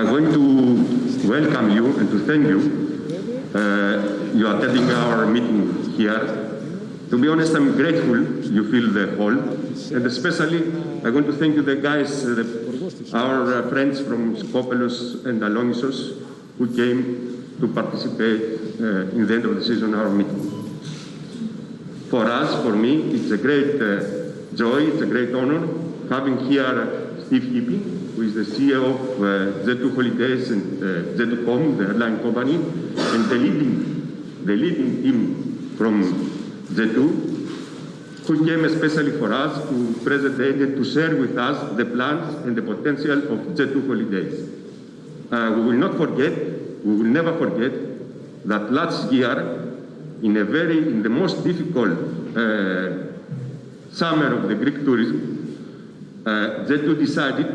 I want to welcome you and to thank you. You are attending our meeting here. To be honest, I'm grateful you fill the hall, and especially I want to thank you, the guys, our friends from Skopelos and Alonissos, who came to participate in the end of the season our meeting. For us, for me, it's a great joy, it's a great honor having here Steve Hippie, who is the CEO of Jet2 Holidays and Jet2.com, the airline company, and the leading team from Jet2, who came especially for us to present and to share with us the plans and the potential of Jet2 Holidays. We will not forget, we will never forget that last year, in the most difficult summer of the Greek tourism, Jet2 decided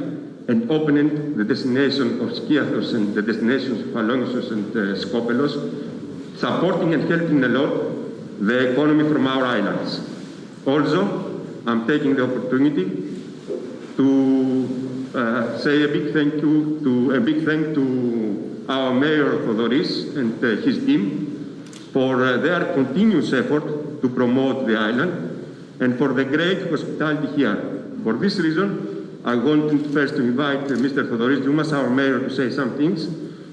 and opened the destination of Skiathos and the destinations of Alonissos and Skopelos, supporting and helping a lot the economy from our islands. Also, I'm taking the opportunity to say a big thank to our Mayor Thodoris and his team for their continuous effort to promote the island and for the great hospitality here. For this reason, I wanted first to invite Mr. Thodoris Dumas, our Mayor, to say some things,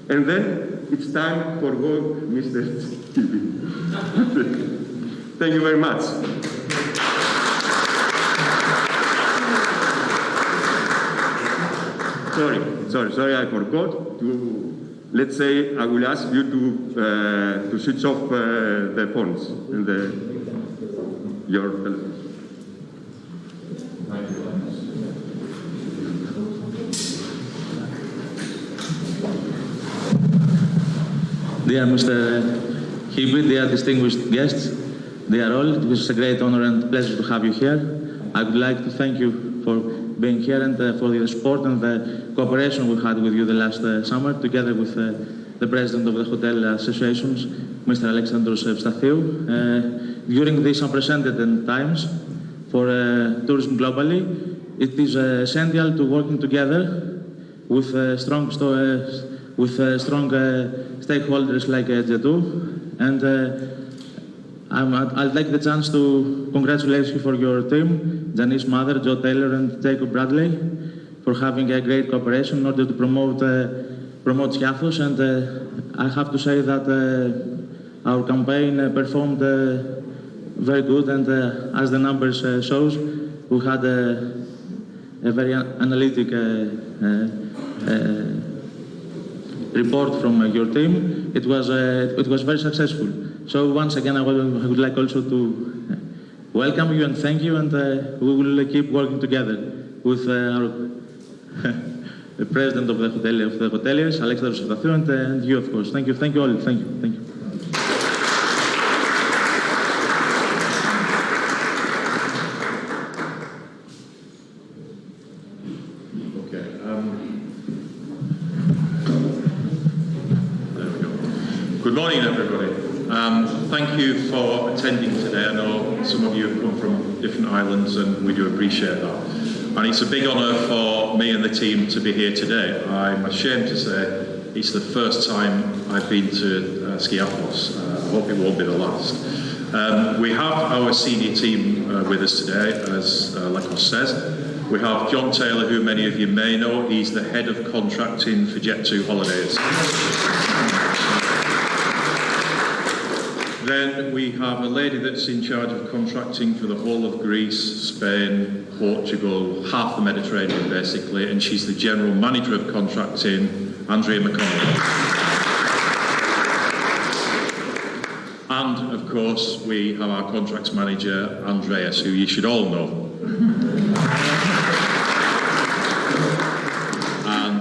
and then it's time for Mr. Hippie. Thank you very much. Sorry, I forgot to, let's say, I will ask you to switch off the phones and your telephone. Dear Mr. Hippie, dear distinguished guests, dear all, it was a great honor and pleasure to have you here. I would like to thank you for being here and for the support and the cooperation we had with you the last summer, together with the President of the Hotel Associations, Mr. Alexandros Evstathiou. During these unprecedented times for tourism globally, it is essential to working together with strong stakeholders like Jet2, and I'd like the chance to congratulate you for your team, Janice Mather, Joe Taylor, and Jacob Bradley, for having a great cooperation in order to promote Skiathos. And I have to say that our campaign performed very good, and as the numbers shows, we had a very analytic report from your team. It was very successful. So once again, I would like also to welcome you and thank you, and we will keep working together with our the President of the hoteliers, Alexandros Evstathiou, and you, of course. Thank you all. Thank you. Good morning, everybody. Thank you for attending today. I know some of you have come from different islands, and we do appreciate that. And it's a big honour for me and the team to be here today. I'm ashamed to say it's the first time I've been to Skiathos. I hope it won't be the last. We have our senior team with us today, as Lekos says. We have John Taylor, who many of you may know. He's the head of contracting for Jet2 Holidays. Then we have a lady that's in charge of contracting for the whole of Greece, Spain, Portugal, half the Mediterranean basically, and she's the general manager of contracting, Andrea McConnell. And of course, we have our contracts manager, Andreas, who you should all know.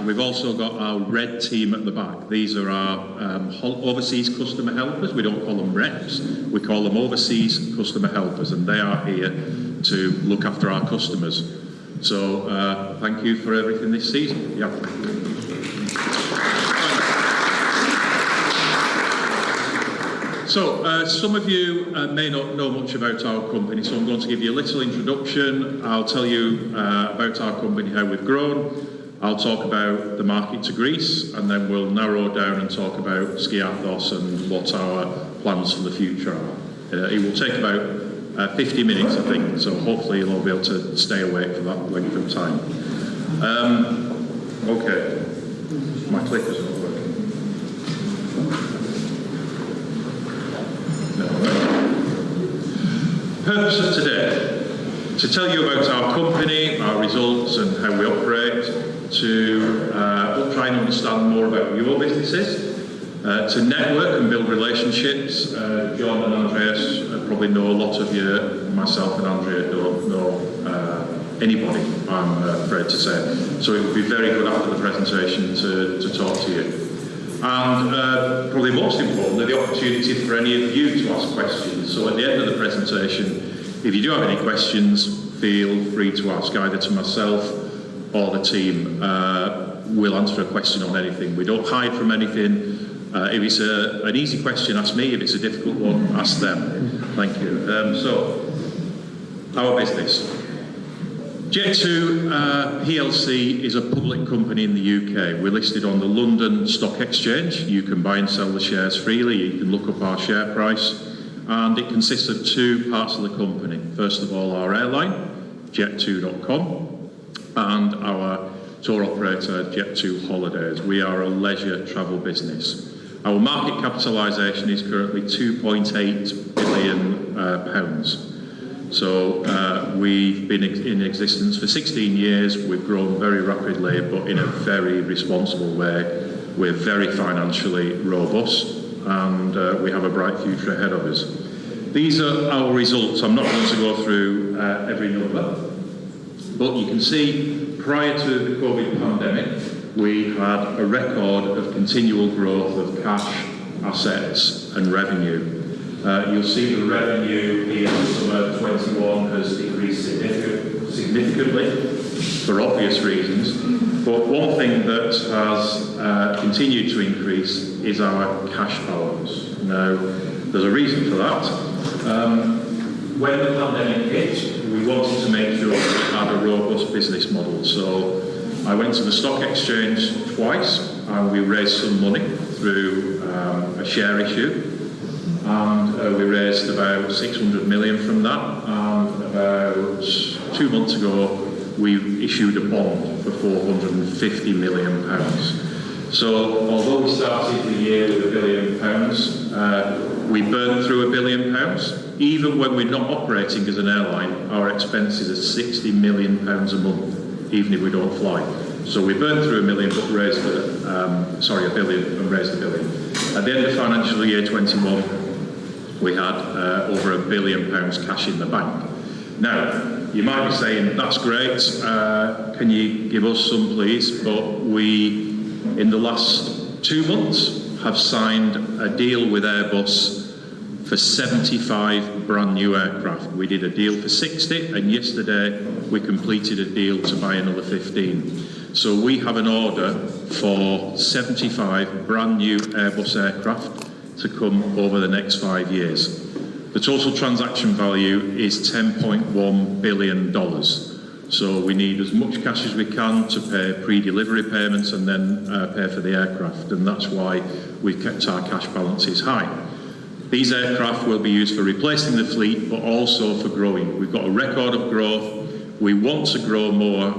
We've also got our red team at the back. These are our overseas customer helpers. We don't call them reps. We call them overseas customer helpers, and they are here to look after our customers. So thank you for everything this season. Yeah. So some of you may not know much about our company, so I'm going to give you a little introduction. I'll tell you about our company, how we've grown. I'll talk about the market to Greece, and then we'll narrow down and talk about Skiathos and what our plans for the future are. It will take about 50 minutes, I think, so hopefully you'll all be able to stay awake for that length of time. Okay, my clicker's not working. Purpose of today, to tell you about our company, our results and how we operate, to try and understand more about your businesses, to network and build relationships. John and Andreas probably know a lot of you. Myself and Andrea don't know anybody, I'm afraid to say. So it would be very good after the presentation to talk to you. And probably most importantly, the opportunity for any of you to ask questions. So at the end of the presentation, if you do have any questions, feel free to ask either to myself or the team. We'll answer a question on anything. We don't hide from anything. If it's an easy question, ask me. If it's a difficult one, ask them. Thank you. So, our business. Jet2 PLC is a public company in the UK. We're listed on the London Stock Exchange. You can buy and sell the shares freely. You can look up our share price. And it consists of two parts of the company. First of all, our airline, Jet2.com, and our tour operator, Jet2 Holidays. We are a leisure travel business. Our market capitalisation is currently £2.8 billion. So we've been in existence for 16 years. We've grown very rapidly, but in a very responsible way. We're very financially robust, and we have a bright future ahead of us. These are our results. I'm not going to go through every number, but you can see prior to the COVID pandemic, we had a record of continual growth of cash, assets and revenue. You'll see the revenue in summer 21 has decreased significantly for obvious reasons. But one thing that has continued to increase is our cash balance. Now, there's a reason for that. When the pandemic hit, we wanted to make sure we had a robust business model. So I went to the stock exchange twice, and we raised some money through a share issue. And we raised about 600 million from that. And about 2 months ago, we issued a bond for £450 million. So although we started the year with £1 billion, we burned through £1 billion. Even when we're not operating as an airline, our expenses are £60 million a month, even if we don't fly. So we burned through £1 million, but raised £1 billion and raised £1 billion. At the end of financial year 21, we had over £1 billion cash in the bank. Now, you might be saying, that's great, can you give us some please? But we, in the last 2 months, have signed a deal with Airbus for 75 brand new aircraft. We did a deal for 60, and yesterday we completed a deal to buy another 15. So we have an order for 75 brand new Airbus aircraft to come over the next 5 years. The total transaction value is $10.1 billion. So we need as much cash as we can to pay pre-delivery payments and then pay for the aircraft, and that's why we've kept our cash balances high. These aircraft will be used for replacing the fleet, but also for growing. We've got a record of growth. We want to grow more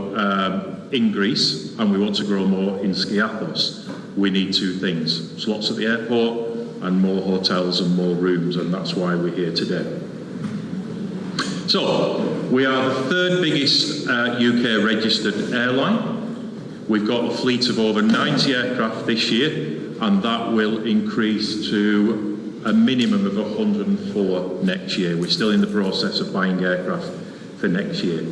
in Greece, and we want to grow more in Skiathos. We need two things: slots at the airport and more hotels and more rooms, and that's why we're here today. So, we are the third biggest UK registered airline. We've got a fleet of over 90 aircraft this year, and that will increase to a minimum of 104 next year. We're still in the process of buying aircraft for next year.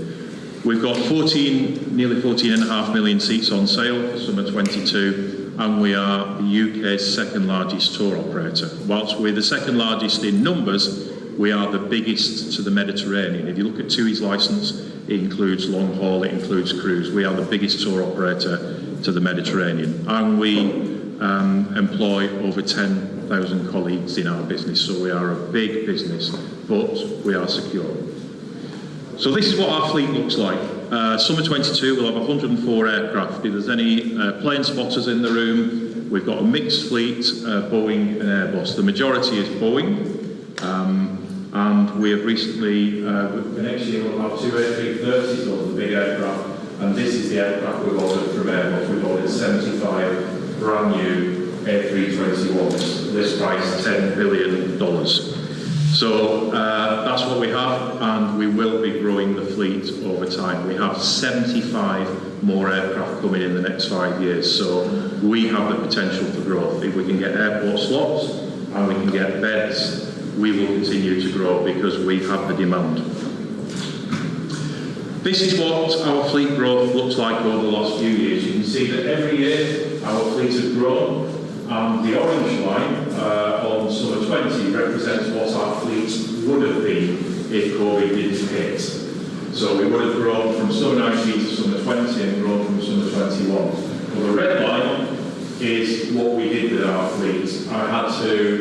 We've got nearly 14.5 million seats on sale for summer 22, and we are the UK's second largest tour operator. Whilst we're the second largest in numbers, we are the biggest to the Mediterranean. If you look at TUI's licence, it includes long haul, it includes cruise. We are the biggest tour operator to the Mediterranean, and we employ over 10,000 colleagues in our business, so we are a big business, but we are secure. So this is what our fleet looks like. Summer 22, we'll have 104 aircraft. If there's any plane spotters in the room, we've got a mixed fleet, Boeing and Airbus. The majority is Boeing. And we have recently, next year we'll have 2 A330s, those are the big aircraft, and this is the aircraft we've ordered from Airbus. We've ordered 75 brand new A321s. This price, $10 billion. So that's what we have, and we will be growing the fleet over time. We have 75 more aircraft coming in the next 5 years, so we have the potential for growth. If we can get airport slots and we can get beds, we will continue to grow because we have the demand. This is what our fleet growth looks like over the last few years. You can see that every year our fleet has grown, and the orange line on summer 20 represents what our fleet would have been if COVID didn't hit. So we would have grown from summer 19 to summer 20 and grown from summer 21. Well, the red line is what we did with our fleet.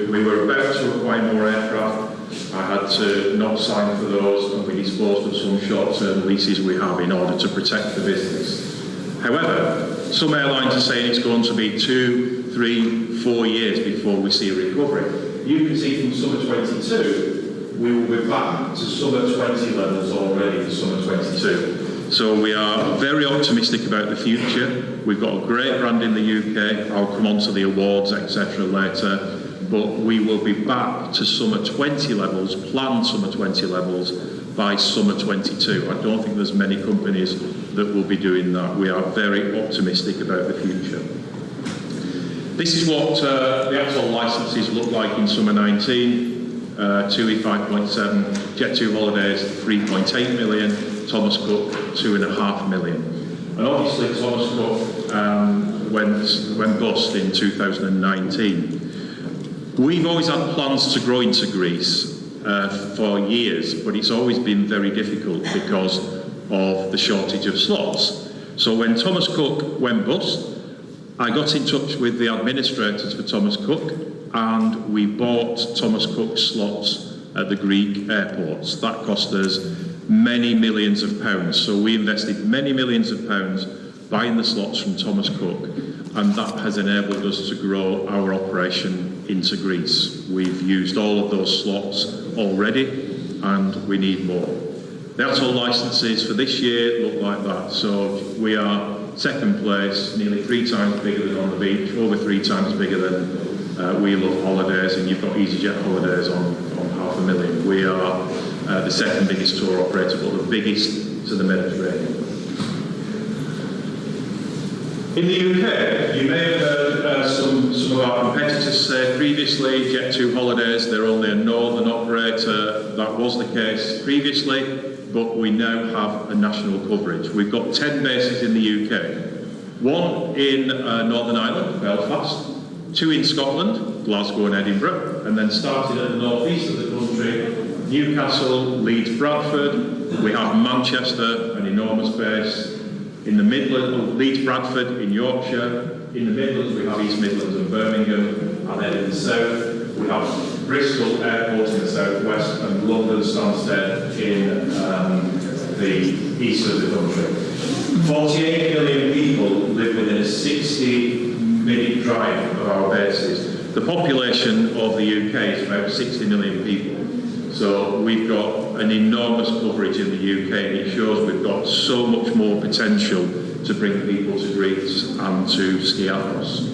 We were about to acquire more aircraft. I had to not sign for those, and we disposed of some short-term leases we have in order to protect the business. However, some airlines are saying it's going to be 2, 3, 4 years before we see a recovery. You can see from summer 22, we will be back to summer 20 levels already for summer 22. So we are very optimistic about the future. We've got a great brand in the UK. I'll come on to the awards, etc. later. But we will be back to summer 20 levels, planned summer 20 levels, by summer 22. I don't think there's many companies that will be doing that. We are very optimistic about the future. This is what the actual licenses look like in summer 19. TUI 5.7, Jet2 Holidays 3.8 million, Thomas Cook 2.5 million. And obviously Thomas Cook went bust in 2019. We've always had plans to grow into Greece for years, but it's always been very difficult because of the shortage of slots. So when Thomas Cook went bust, I got in touch with the administrators for Thomas Cook, and we bought Thomas Cook slots at the Greek airports. That cost us many millions of pounds. So we invested many millions of pounds buying the slots from Thomas Cook, and that has enabled us to grow our operation into Greece. We've used all of those slots already, and we need more. The actual licenses for this year look like that. So we are second place, nearly 3 times bigger than On the Beach, over 3 times bigger than We Love Holidays, and you've got EasyJet Holidays on 500,000. We are the second biggest tour operator, but the biggest to the Mediterranean. In the UK, you may have heard some of our competitors say previously, Jet2 Holidays, they're only a northern operator. That was the case previously, but we now have a national coverage. We've got 10 bases in the UK. 1 in Northern Ireland, Belfast, 2 in Scotland, Glasgow and Edinburgh, and then starting at the northeast of the country, Newcastle, Leeds, Bradford. We have Manchester, an enormous base. In the Midlands, Leeds, Bradford, in Yorkshire. In the Midlands, we have East Midlands and Birmingham. And then in the south, we have Bristol Airport in the southwest and London Stansted in the east of the country. 48 million people live within a 60-minute drive of our bases. The population of the UK is about 60 million people. So we've got an enormous coverage in the UK, and it shows we've got so much more potential to bring people to Greece and to Skiathos.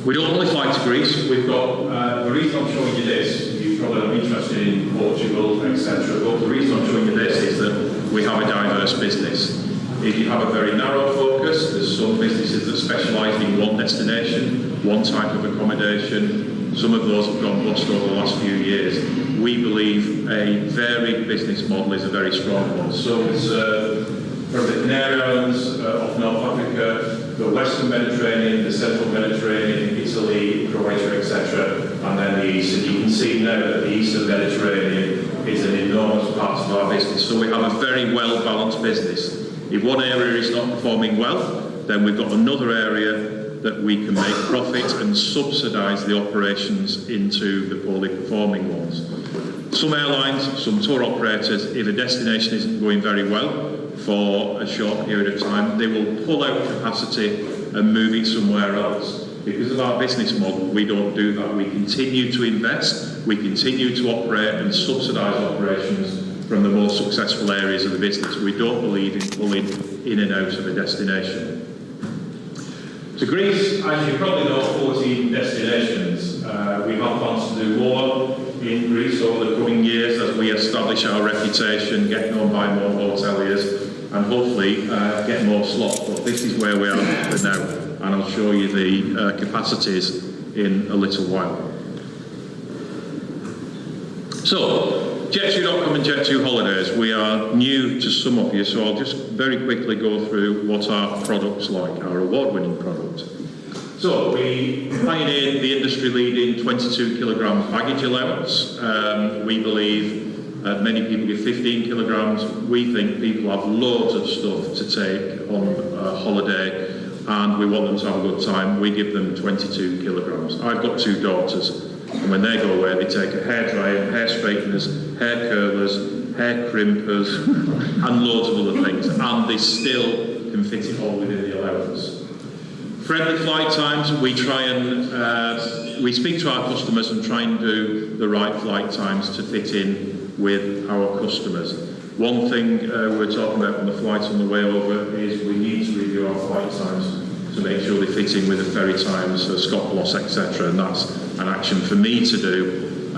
We don't only fly to Greece. We've got the reason I'm showing you this. You probably are interested in Portugal, etc. But the reason I'm showing you this is that we have a diverse business. If you have a very narrow focus, there's some businesses that specialise in one destination, one type of accommodation. Some of those have gone bust over the last few years. We believe a varied business model is a very strong one. So it's from the Canary Islands of North Africa, the Western Mediterranean, the Central Mediterranean, Italy, Croatia, etc., and then the East. And you can see now that the Eastern Mediterranean is an enormous part of our business. So we have a very well-balanced business. If one area is not performing well, then we've got another area that we can make profit and subsidise the operations into the poorly performing ones. Some airlines, some tour operators, if a destination isn't going very well for a short period of time, they will pull out capacity and move it somewhere else. Because of our business model, we don't do that. We continue to invest, we continue to operate and subsidise operations from the most successful areas of the business. We don't believe in pulling in and out of a destination. To Greece, as you probably know, 14 destinations. We have plans to do more in Greece over the coming years as we establish our reputation, get known by more hoteliers, and hopefully get more slots. But this is where we are for now, and I'll show you the capacities in a little while. So, Jet2.com and Jet2 Holidays, we are new to some of you, so I'll just very quickly go through what our product's like, our award-winning product. So, we pioneered the industry-leading 22-kilogram baggage allowance. We believe many people give 15 kilograms. We think people have loads of stuff to take on holiday, and we want them to have a good time. We give them 22 kilograms. I've got 2 daughters. And when they go away, they take a hairdryer, hair straighteners, hair curlers, hair crimpers, and loads of other things. And they still can fit it all within the allowance. Friendly flight times, we try and we speak to our customers and try and do the right flight times to fit in with our customers. One thing we're talking about on the flights on the way over is we need to review our flight times to make sure they fit in with the ferry times, stop loss, etc. And that's an action for me to do.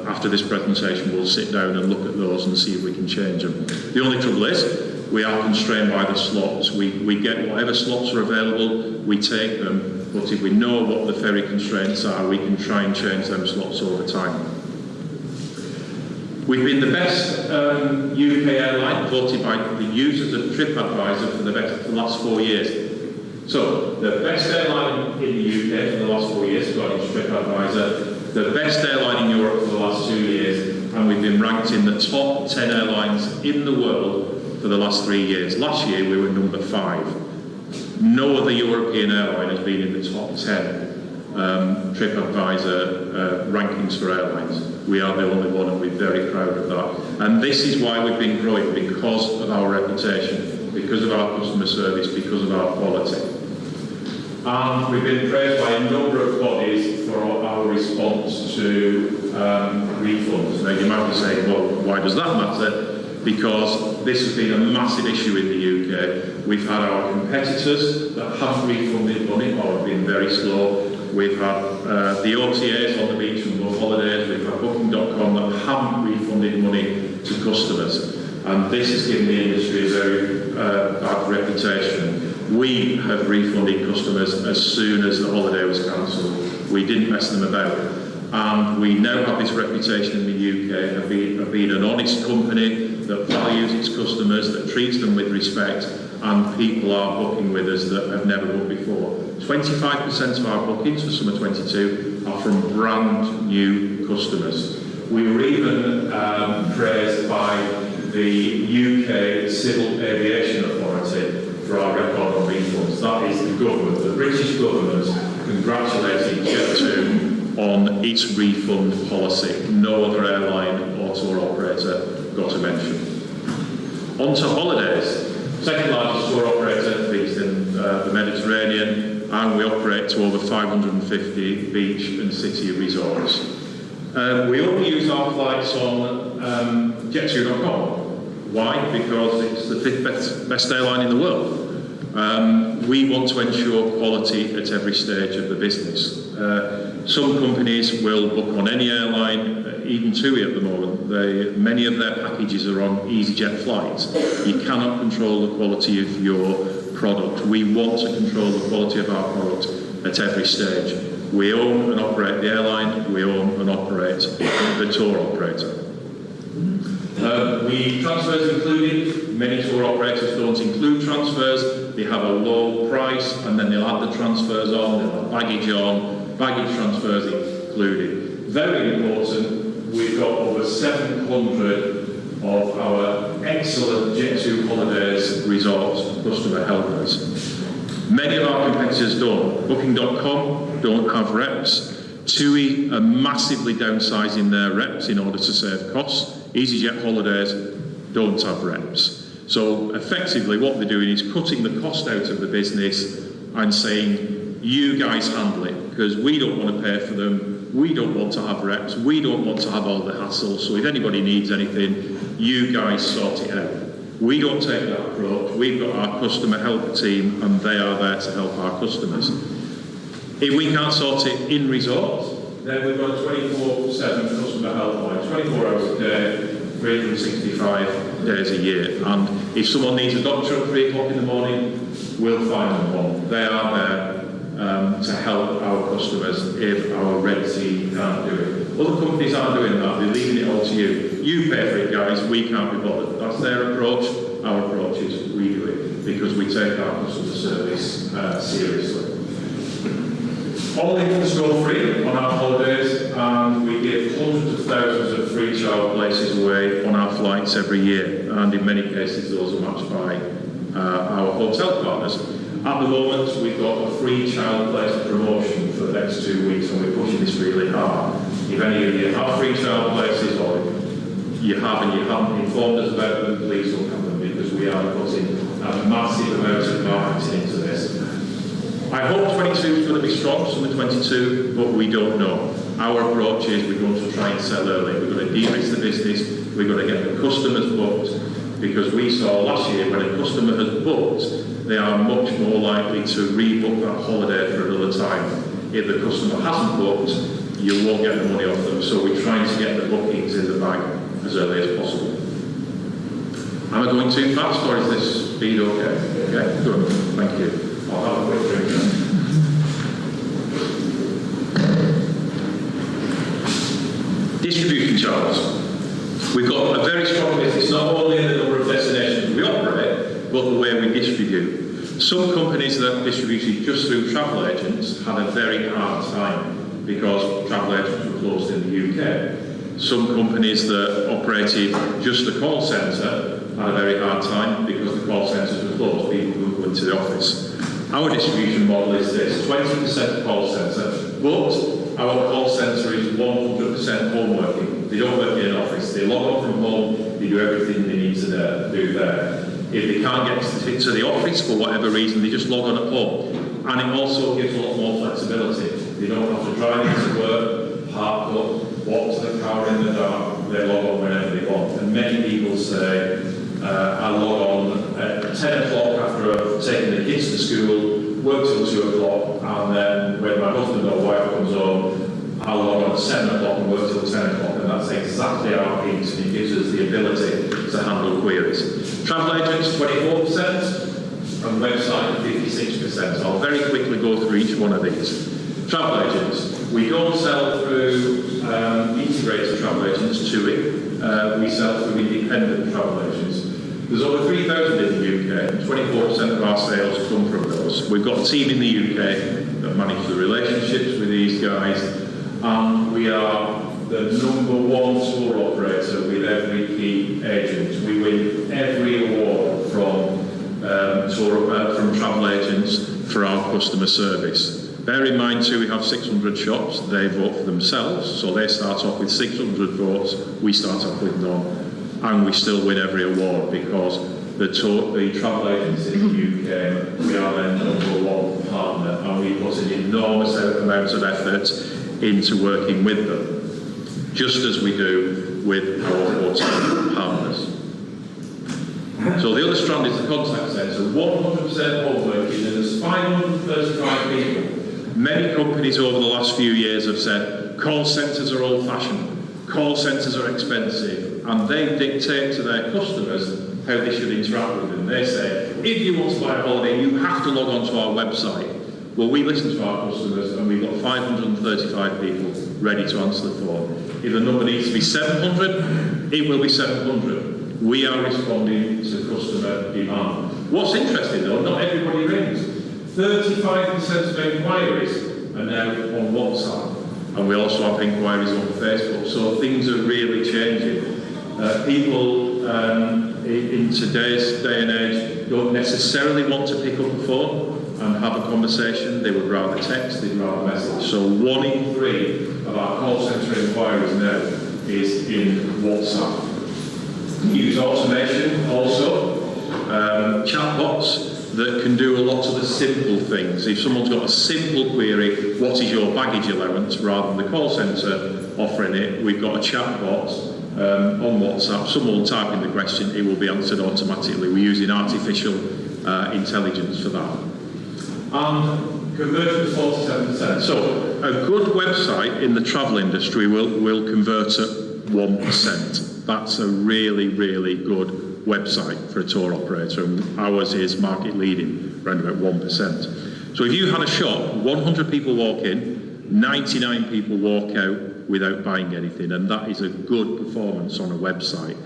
After this presentation, we'll sit down and look at those and see if we can change them. The only trouble is, we are constrained by the slots. We get whatever slots are available, we take them, but if we know what the ferry constraints are, we can try and change them slots over time. We've been the best UK airline voted by the users of TripAdvisor for the last 4 years. So, the best airline in the UK for the last 4 years, according to TripAdvisor, the best airline in Europe for the last 2 years, and we've been ranked in the top 10 airlines in the world for the last 3 years. Last year we were number 5. No other European airline has been in the top 10 TripAdvisor rankings for airlines. We are the only one, and we're very proud of that. And this is why we've been growing, because of our reputation, because of our customer service, because of our quality. And we've been praised by a number of bodies for our response to refunds. Now you might be saying, well, why does that matter? Because this has been a massive issue in the UK. We've had our competitors that haven't refunded money or have been very slow. We've had the OTAs on the beach and both holidays. We've had Booking.com that haven't refunded money to customers. And this has given the industry a very bad reputation. We have refunded customers as soon as the holiday was cancelled. We didn't mess them about. And we now have this reputation in the UK of being an honest company that values its customers, that treats them with respect, and people are booking with us that have never booked before. 25% of our bookings for summer 22 are from brand new customers. We were even praised by the UK Civil Aviation Authority for our record on refunds. That is the government, the British government, congratulating Jet2 on its refund policy. No other airline or tour operator got a mention. On to holidays. Second largest tour operator based in the Mediterranean, and we operate to over 550 beach and city resorts. We only use our flights on Jet2.com. Why? Because it's the 5th best airline in the world. We want to ensure quality at every stage of the business. Some companies will book on any airline, even TUI at the moment. Many of their packages are on EasyJet flights. You cannot control the quality of your product. We want to control the quality of our product at every stage. We own and operate the airline, we own and operate the tour operator. Transfers included. Many tour operators don't include transfers. They have a low price and then they'll add the transfers on, they'll have baggage on, baggage transfers included. Very important, we've got over 700 of our excellent Jet2 Holidays resorts customer helpers. Many of our competitors don't. Booking.com don't have reps. TUI are massively downsizing their reps in order to save costs. EasyJet Holidays don't have reps. So effectively what they're doing is cutting the cost out of the business and saying, you guys handle it, because we don't want to pay for them, we don't want to have reps, we don't want to have all the hassle, so if anybody needs anything, you guys sort it out. We don't take that approach. We've got our customer help team and they are there to help our customers. If we can't sort it in resort, then we've got a 24/7 customer helpline, 24 hours a day, 365 days a year. And if someone needs a doctor at 3 o'clock in the morning, we'll find them one. They are there to help our customers if our red team can't do it. Other companies aren't doing that. They're leaving it all to you. You pay for it, guys. We can't be bothered. That's their approach. Our approach is we do it because we take our customer service seriously. All infants go free on our holidays, and we give hundreds of thousands of free child places away on our flights every year, and in many cases those are matched by our hotel partners. At the moment, we've got a free child place promotion for the next 2 weeks, and we're pushing this really hard. If any of you have free child places, or you have and you haven't informed us about them, please don't have them, because we are putting a massive amount of marketing into this. I hope 22 is going to be strong, summer 22, but we don't know. Our approach is we're going to try and sell early. We're going to de-risk the business. We're going to get the customers booked, because we saw last year when a customer has booked, they are much more likely to rebook that holiday for another time. If the customer hasn't booked, you won't get the money off them. So we're trying to get the bookings in the bag as early as possible. Am I going too fast, or is this speed okay? Okay, good. Thank you. I'll have a quick drink now. Distribution channels. We've got a very strong business, not only in the number of destinations we operate, but the way we distribute. Some companies that distributed just through travel agents had a very hard time because travel agents were closed in the UK. Some companies that operated just the call centre had a very hard time because the call centres were closed, people couldn't go into the office. Our distribution model is this: 20% call centre, but our call centre is 100% home working. They don't work in an office, they log on from home, they do everything they need to do there. If they can't get to the office for whatever reason, they just log on at home. And it also gives a lot more flexibility. They don't have to drive into work, park up, walk to the car in the dark, they log on whenever they want. And many people say, I log on at 10 o'clock after I've taken the kids to school, work till 2 o'clock, and then when my husband or wife comes home, I'll log on at 7 o'clock and work till 10 o'clock, and that's exactly our piece, and it gives us the ability to handle queries. Travel agents, 24%, and website, 56%. So I'll very quickly go through each one of these. Travel agents. We don't sell through integrated travel agents, TUI. We sell through independent travel agents. There's over 3,000 in the UK, and 24% of our sales come from those. We've got a team in the UK that manage the relationships with these guys, and we are the #1 tour operator with every key agent. We win every award from travel agents for our customer service. Bear in mind too, we have 600 shops. They vote for themselves, so they start off with 600 votes. We start off with none, and we still win every award because the travel agents in the UK, we are their #1 partner, and we put an enormous amount of effort into working with them, just as we do with our hotel partners. So the other strand is the contact centre, 100% home working, and there's 535 people. Many companies over the last few years have said, call centres are old-fashioned, call centres are expensive, and they dictate to their customers how they should interact with them. They say, if you want to buy a holiday, you have to log on to our website. Well, we listen to our customers, and we've got 535 people ready to answer the phone. If the number needs to be 700, it will be 700. We are responding to customer demand. What's interesting though, not everybody rings. 35% of inquiries are now on WhatsApp, and we also have inquiries on Facebook, so things are really changing. People in today's day and age don't necessarily want to pick up a phone. and have a conversation. They would rather text, they'd rather message. So 1 in 3 of our call centre inquiries now is in WhatsApp. Use automation also, chatbots that can do a lot of the simple things. If someone's got a simple query, what is your baggage allowance, rather than the call centre offering it, we've got a chatbot on WhatsApp. Someone will type in the question, it will be answered automatically. We're using artificial intelligence for that. And conversion is 47%. So a good website in the travel industry will convert at 1%. That's a really, really good website for a tour operator, and ours is market leading, around about 1%. So if you had a shop, 100 people walk in, 99 people walk out without buying anything, and that is a good performance on a website.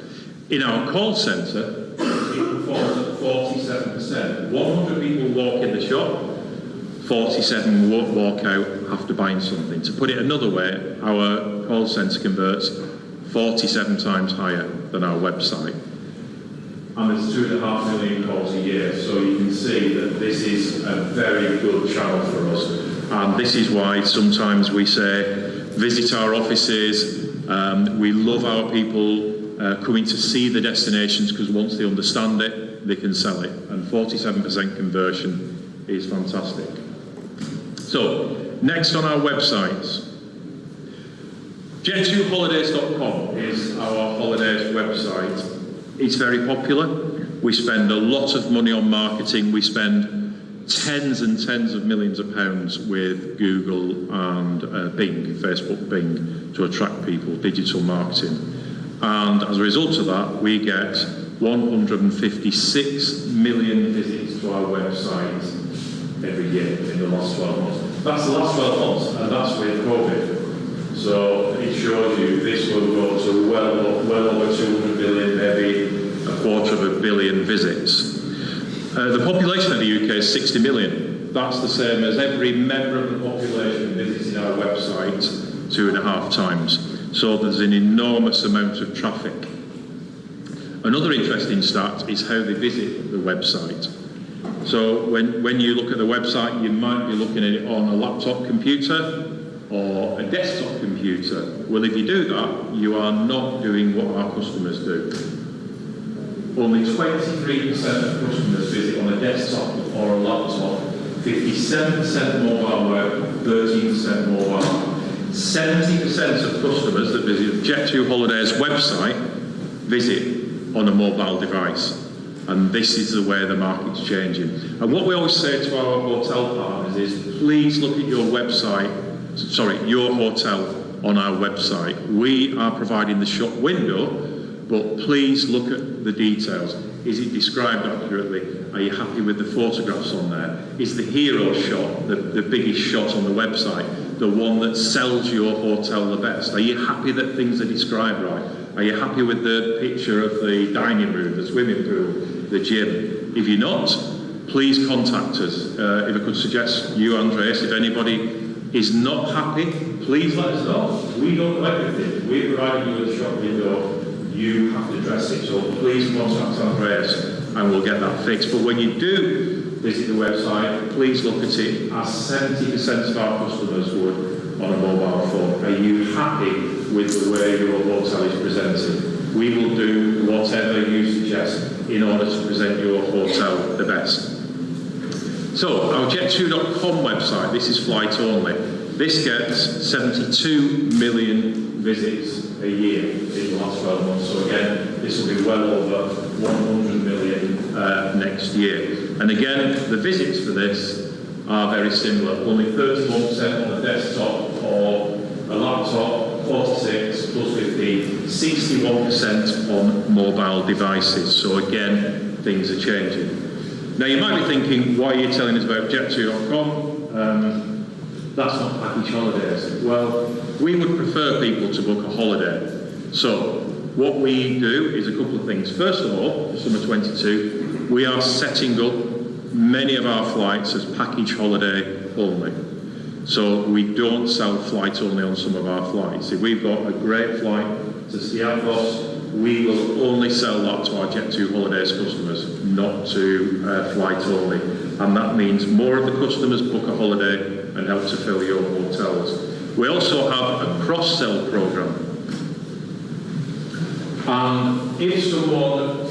In our call centre, it performs at 47%. 100 people walk in the shop, 47 walk out after buying something. To put it another way, our call centre converts 47 times higher than our website. And there's 2.5 million calls a year, so you can see that this is a very good channel for us. And this is why sometimes we say, visit our offices. We love our people coming to see the destinations, because once they understand it, they can sell it. And 47% conversion is fantastic. So, next on our websites. Jet2holidays.com is our holidays website. It's very popular. We spend a lot of money on marketing. We spend tens and tens of millions of pounds with Google and Bing, Facebook Bing, to attract people, digital marketing. And as a result of that, we get 156 million visits to our website every year in the last 12 months. That's the last 12 months, and that's with COVID. So it shows you this will go to well over 200 billion, maybe 250 million visits. The population of the UK is 60 million. That's the same as every member of the population visiting our website 2.5 times. So there's an enormous amount of traffic. Another interesting stat is how they visit the website. So when you look at the website, you might be looking at it on a laptop computer or a desktop computer. Well, if you do that, you are not doing what our customers do. Only 23% of customers visit on a desktop or a laptop, 57% mobile web, 13% mobile. 70% of customers that visit Jet2 Holidays website visit on a mobile device. And this is the way the market's changing. And what we always say to our hotel partners is, please look at your hotel on our website. We are providing the shop window, but please look at the details. Is it described accurately? Are you happy with the photographs on there? Is the hero shot, the biggest shot on the website, the one that sells your hotel the best? Are you happy that things are described right? Are you happy with the picture of the dining room, the swimming pool, the gym? If you're not, please contact us. If I could suggest you, Andreas, if anybody is not happy, please let us know. We don't know everything. We're providing you with a shop window. You have to dress it. So please contact Andreas and we'll get that fixed. But when you do visit the website, please look at it as 70% of our customers would on a mobile phone. Are you happy with the way your hotel is presented? We will do whatever you suggest in order to present your hotel the best. So, our Jet2.com website, this is flight only. This gets 72 million visits a year in the last 12 months. So again, this will be well over 100 million next year. And again, the visits for this are very similar. Only 31% on a desktop or a laptop, 46 plus 15, 61% on mobile devices. So again, things are changing. Now you might be thinking, why are you telling us about Jet2.com? That's not package holidays. Well, we would prefer people to book a holiday. So what we do is a couple of things. First of all, for summer 22, we are setting up many of our flights as package holiday only. So we don't sell flight only on some of our flights. If we've got a great flight to Skiathos, we will only sell that to our Jet2 Holidays customers, not to flight only. and that means more of the customers book a holiday and help to fill your hotels. We also have a cross-sell program. And if someone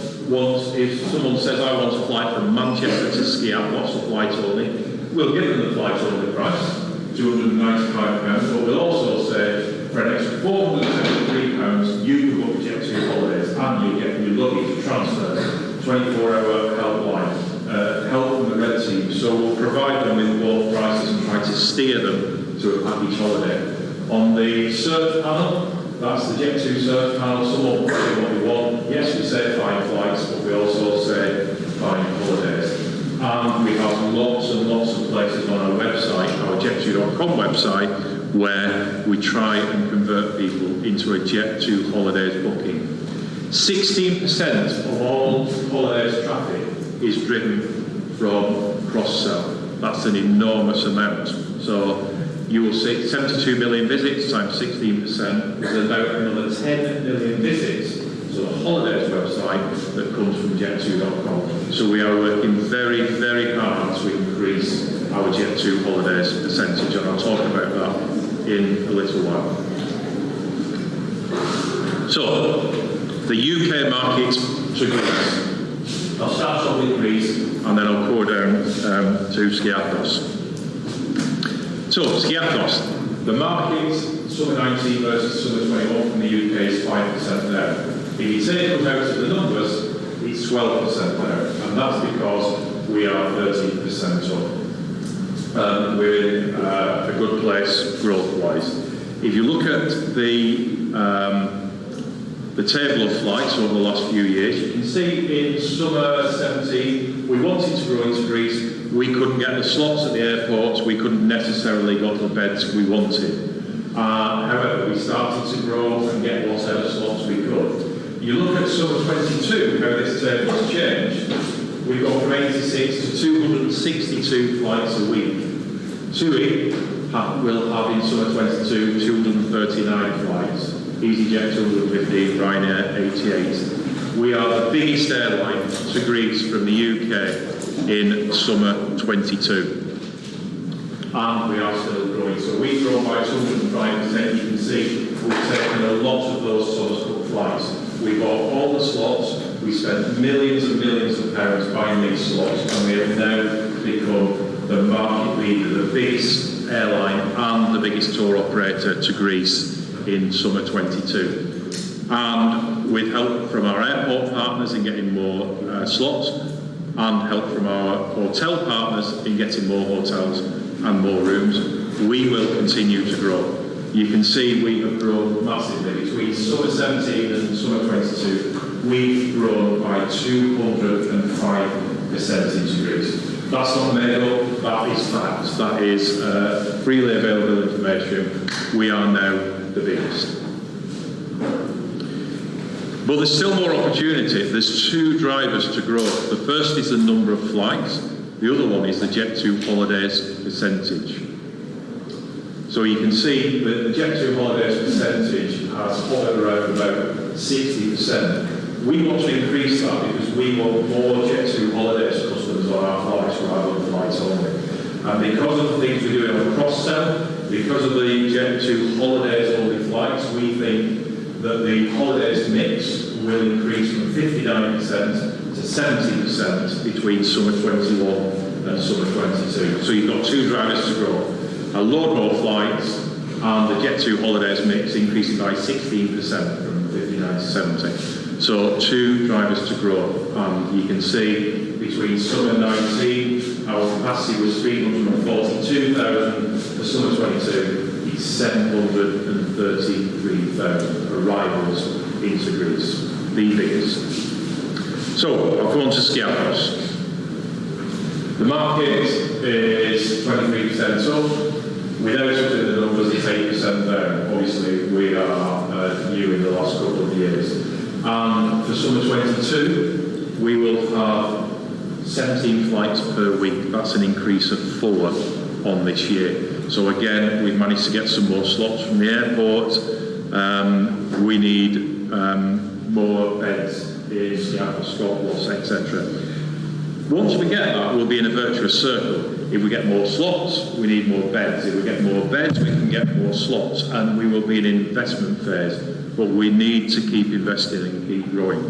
says, I want a flight from Manchester to Skiathos, a flight only, we'll give them the flight only price, £295, but we'll also say, for an extra £473, you can book Jet2 holidays and you get your luggage transfers, 24-hour helpline, help from the Red Team. So we'll provide them with both prices and try to steer them to a package holiday. On the search panel, that's the Jet2 search panel. Someone will say what we want. Yes, we say find flights, but we also say find holidays. And we have lots and lots of places on our website, our Jet2.com website, where we try and convert people into a Jet2 holidays booking. 16% of all holidays traffic is driven from cross-sell. That's an enormous amount. So you will see 72 million visits times 16%. There's about another 10 million visits to the holidays website that comes from Jet2.com. So we are working very, very hard to increase our Jet2 holidays percentage, and I'll talk about that in a little while. So, the UK market to Greece. I'll start off with Greece, and then I'll go down to Skiathos. So, Skiathos, the market, summer 19 versus summer 21 from the UK is 5% down. If you take them out of the numbers, it's 12% down, and that's because we are 13% up. We're in a good place growth-wise. If you look at the table of flights over the last few years, you can see in summer 17 we wanted to grow into Greece. We couldn't get the slots at the airports. We couldn't necessarily go to the beds we wanted. However, we started to grow and get whatever slots we could. You look at summer 22, how this table has changed. We've gone from 86 to 262 flights a week. TUI will have in summer 22 239 flights. EasyJet 215, Ryanair 88. We are the biggest airline to Greece from the UK in summer 22. And we are still growing. So we've grown by 205%. You can see we've taken a lot of those summer school flights. We bought all the slots. We spent millions and millions of pounds buying these slots, and we have now become the market leader, the biggest airline and the biggest tour operator to Greece in summer 22. And with help from our airport partners in getting more slots, and help from our hotel partners in getting more hotels and more rooms, we will continue to grow. You can see we have grown massively. Between summer 17 and summer 22, we've grown by 205% in Greece. That's not made up, that is fact. That is freely available information. We are now the biggest. But there's still more opportunity. There's two drivers to growth. The first is the number of flights. The other one is the Jet2 holidays percentage. So you can see that the Jet2 holidays percentage has hovered around about 60%. We want to increase that because we want more Jet2 holidays customers on our flights rather than flights only. And because of the things we're doing on cross-sell, because of the Jet2 holidays only flights, we think that the holidays mix will increase from 59% to 70% between summer 21 and summer 22. So you've got two drivers to grow. A load more flights and the Jet2 holidays mix increasing by 16% from 59 to 70. So two drivers to grow, and you can see between summer 19 our capacity was 342,000, for summer 22 it's 733,000 arrivals into Greece, the biggest. So I'll go on to Skiathos. The market is 23% up. Without putting the numbers, it's 8% down. Obviously, we are new in the last couple of years. And for summer 22, we will have 17 flights per week. That's an increase of 4 on this year. So again, we've managed to get some more slots from the airport. We need more beds in Skiathos, Scotland, etc. Once we get that, we'll be in a virtuous circle. If we get more slots, we need more beds. If we get more beds, we can get more slots, and we will be in an investment phase. But we need to keep investing and keep growing.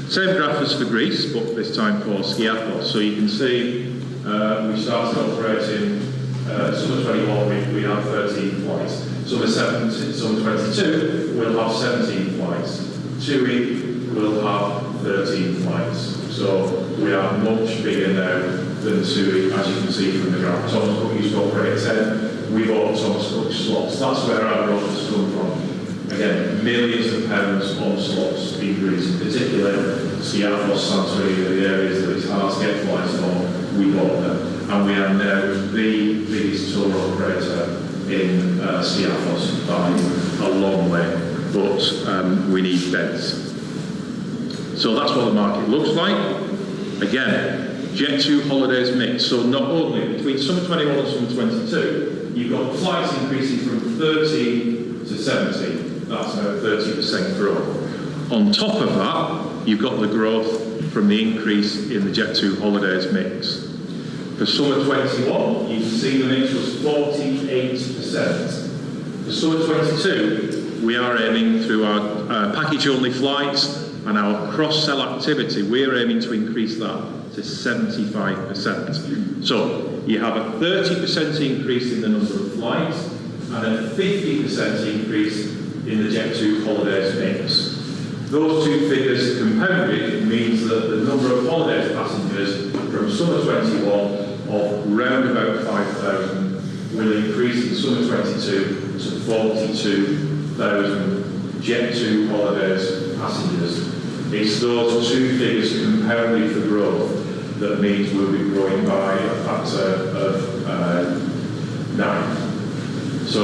Same graph as for Greece, but this time for Skiathos. So you can see we started operating summer 21, we have 13 flights. Summer 22, we'll have 17 flights. TUI will have 13 flights. So we are much bigger now than TUI, as you can see from the graph. Thomas Cook used to operate 10. We bought Thomas Cook slots. That's where our growth has come from. Again, millions of pounds on slots in Greece, in particular Skiathos, Santorini, the areas that it's hard to get flights on, we bought them. And we are now the biggest tour operator in Skiathos by a long way, but we need beds. So that's what the market looks like. Again, Jet2 holidays mix. So not only between summer 21 and summer 22, you've got flights increasing from 13 to 17. That's about 30% growth. On top of that, you've got the growth from the increase in the Jet2 holidays mix. For summer 21, you can see the mix was 48%. For summer 22, we are aiming through our package-only flights and our cross-sell activity, we're aiming to increase that to 75%. So you have a 30% increase in the number of flights and a 50% increase in the Jet2 holidays mix. Those two figures compounded means that the number of holidays passengers from summer 21 of round about 5,000 will increase in summer 22 to 42,000 Jet2 holidays passengers. It's those two figures compounded for growth that means we'll be growing by a factor of 9. So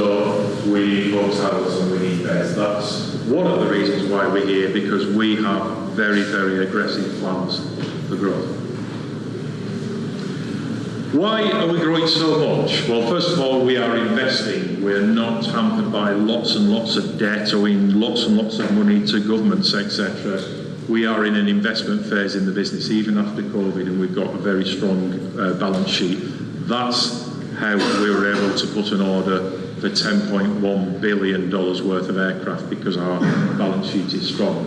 we need hotels and we need beds. That's one of the reasons why we're here, because we have very, very aggressive plans for growth. Why are we growing so much? Well, first of all, we are investing. We're not hampered by lots and lots of debt, owing lots and lots of money to governments, etc. We are in an investment phase in the business, even after COVID, and we've got a very strong balance sheet. That's how we were able to put an order for $10.1 billion worth of aircraft, because our balance sheet is strong.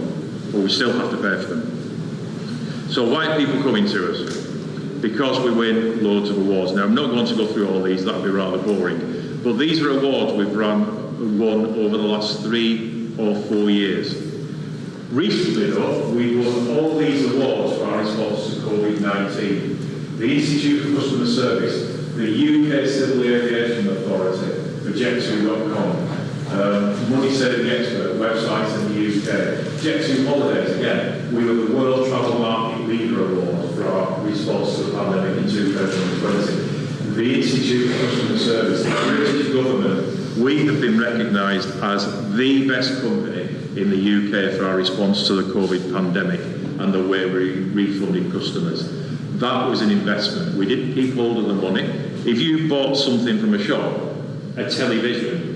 But we still have to pay for them. So why are people coming to us? Because we win loads of awards. Now, I'm not going to go through all these, that would be rather boring. But these are awards we've won over the last 3 or 4 years. Recently, though, we won all these awards for our response to COVID-19. The Institute for Customer Service, the UK Civil Aviation Authority, for Jet2.com, Money Saving Expert websites in the UK, Jet2 Holidays, again, we were the World Travel Market Leader Award for our response to the pandemic in 2020. The Institute for Customer Service, the British government, we have been recognised as the best company in the UK for our response to the COVID pandemic and the way we refunded customers. That was an investment. We didn't keep hold of the money. If you bought something from a shop, a television,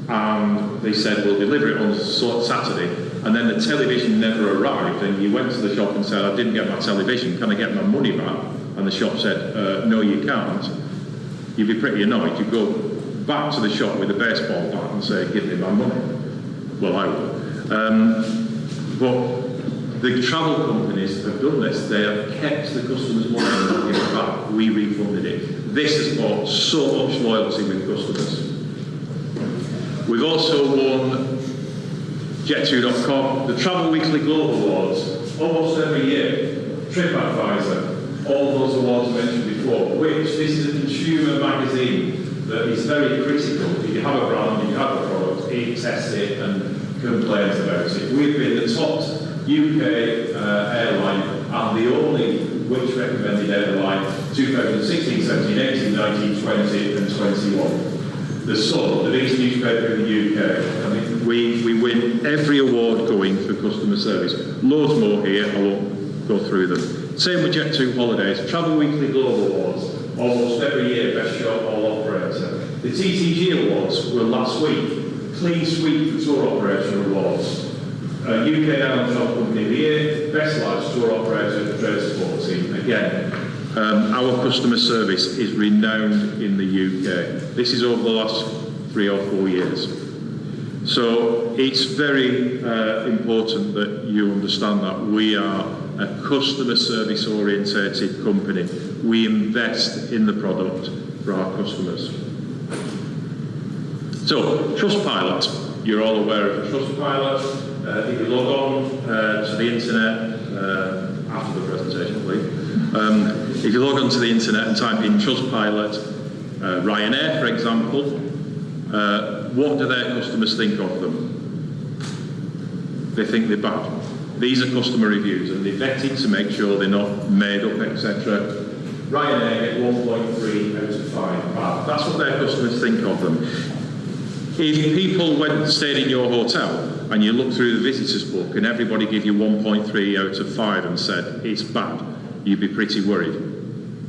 and they said, we'll deliver it on Saturday, and then the television never arrived, and you went to the shop and said, I didn't get my television, can I get my money back? And the shop said, no, you can't. You'd be pretty annoyed. You'd go back to the shop with a baseball bat and say, give me my money. Well, I would. But the travel companies have done this. They have kept the customers' money and not given it back. We refunded it. This has brought so much loyalty with customers. We've also won Jet2.com, the Travel Weekly Global Awards, almost every year. TripAdvisor, all those awards mentioned before, which this is a consumer magazine that is very critical. If you have a brand, if you have a product, it tests it and complains about it. We've been the top UK airline and the only which recommended airline 2016, 17, 18, 19, 20 and 21. The Sun, the biggest newspaper in the UK. I mean, we win every award going for customer service. Loads more here, I won't go through them. Same with Jet2 Holidays, Travel Weekly Global Awards, almost every year, Best Short-Haul Operator. The TTG Awards were last week, Clean Sweep for Tour Operator Awards. UK Airline Travel Company of the Year, Best Large Tour Operator, Trade Support Team. Again, Our customer service is renowned in the UK. This is over the last 3 or 4 years. So it's very important that you understand that we are a customer service orientated company. We invest in the product for our customers. So, Trustpilot. You're all aware of Trustpilot. If you log on to the internet, after the presentation, please. If you log on to the internet and type in Trustpilot, Ryanair, for example, what do their customers think of them? They think they're bad. These are customer reviews, and they're vetted to make sure they're not made up, etc. Ryanair get 1.3 out of 5 bad. That's what their customers think of them. If people went and stayed in your hotel and you look through the visitors book and everybody give you 1.3 out of 5 and said it's bad, you'd be pretty worried.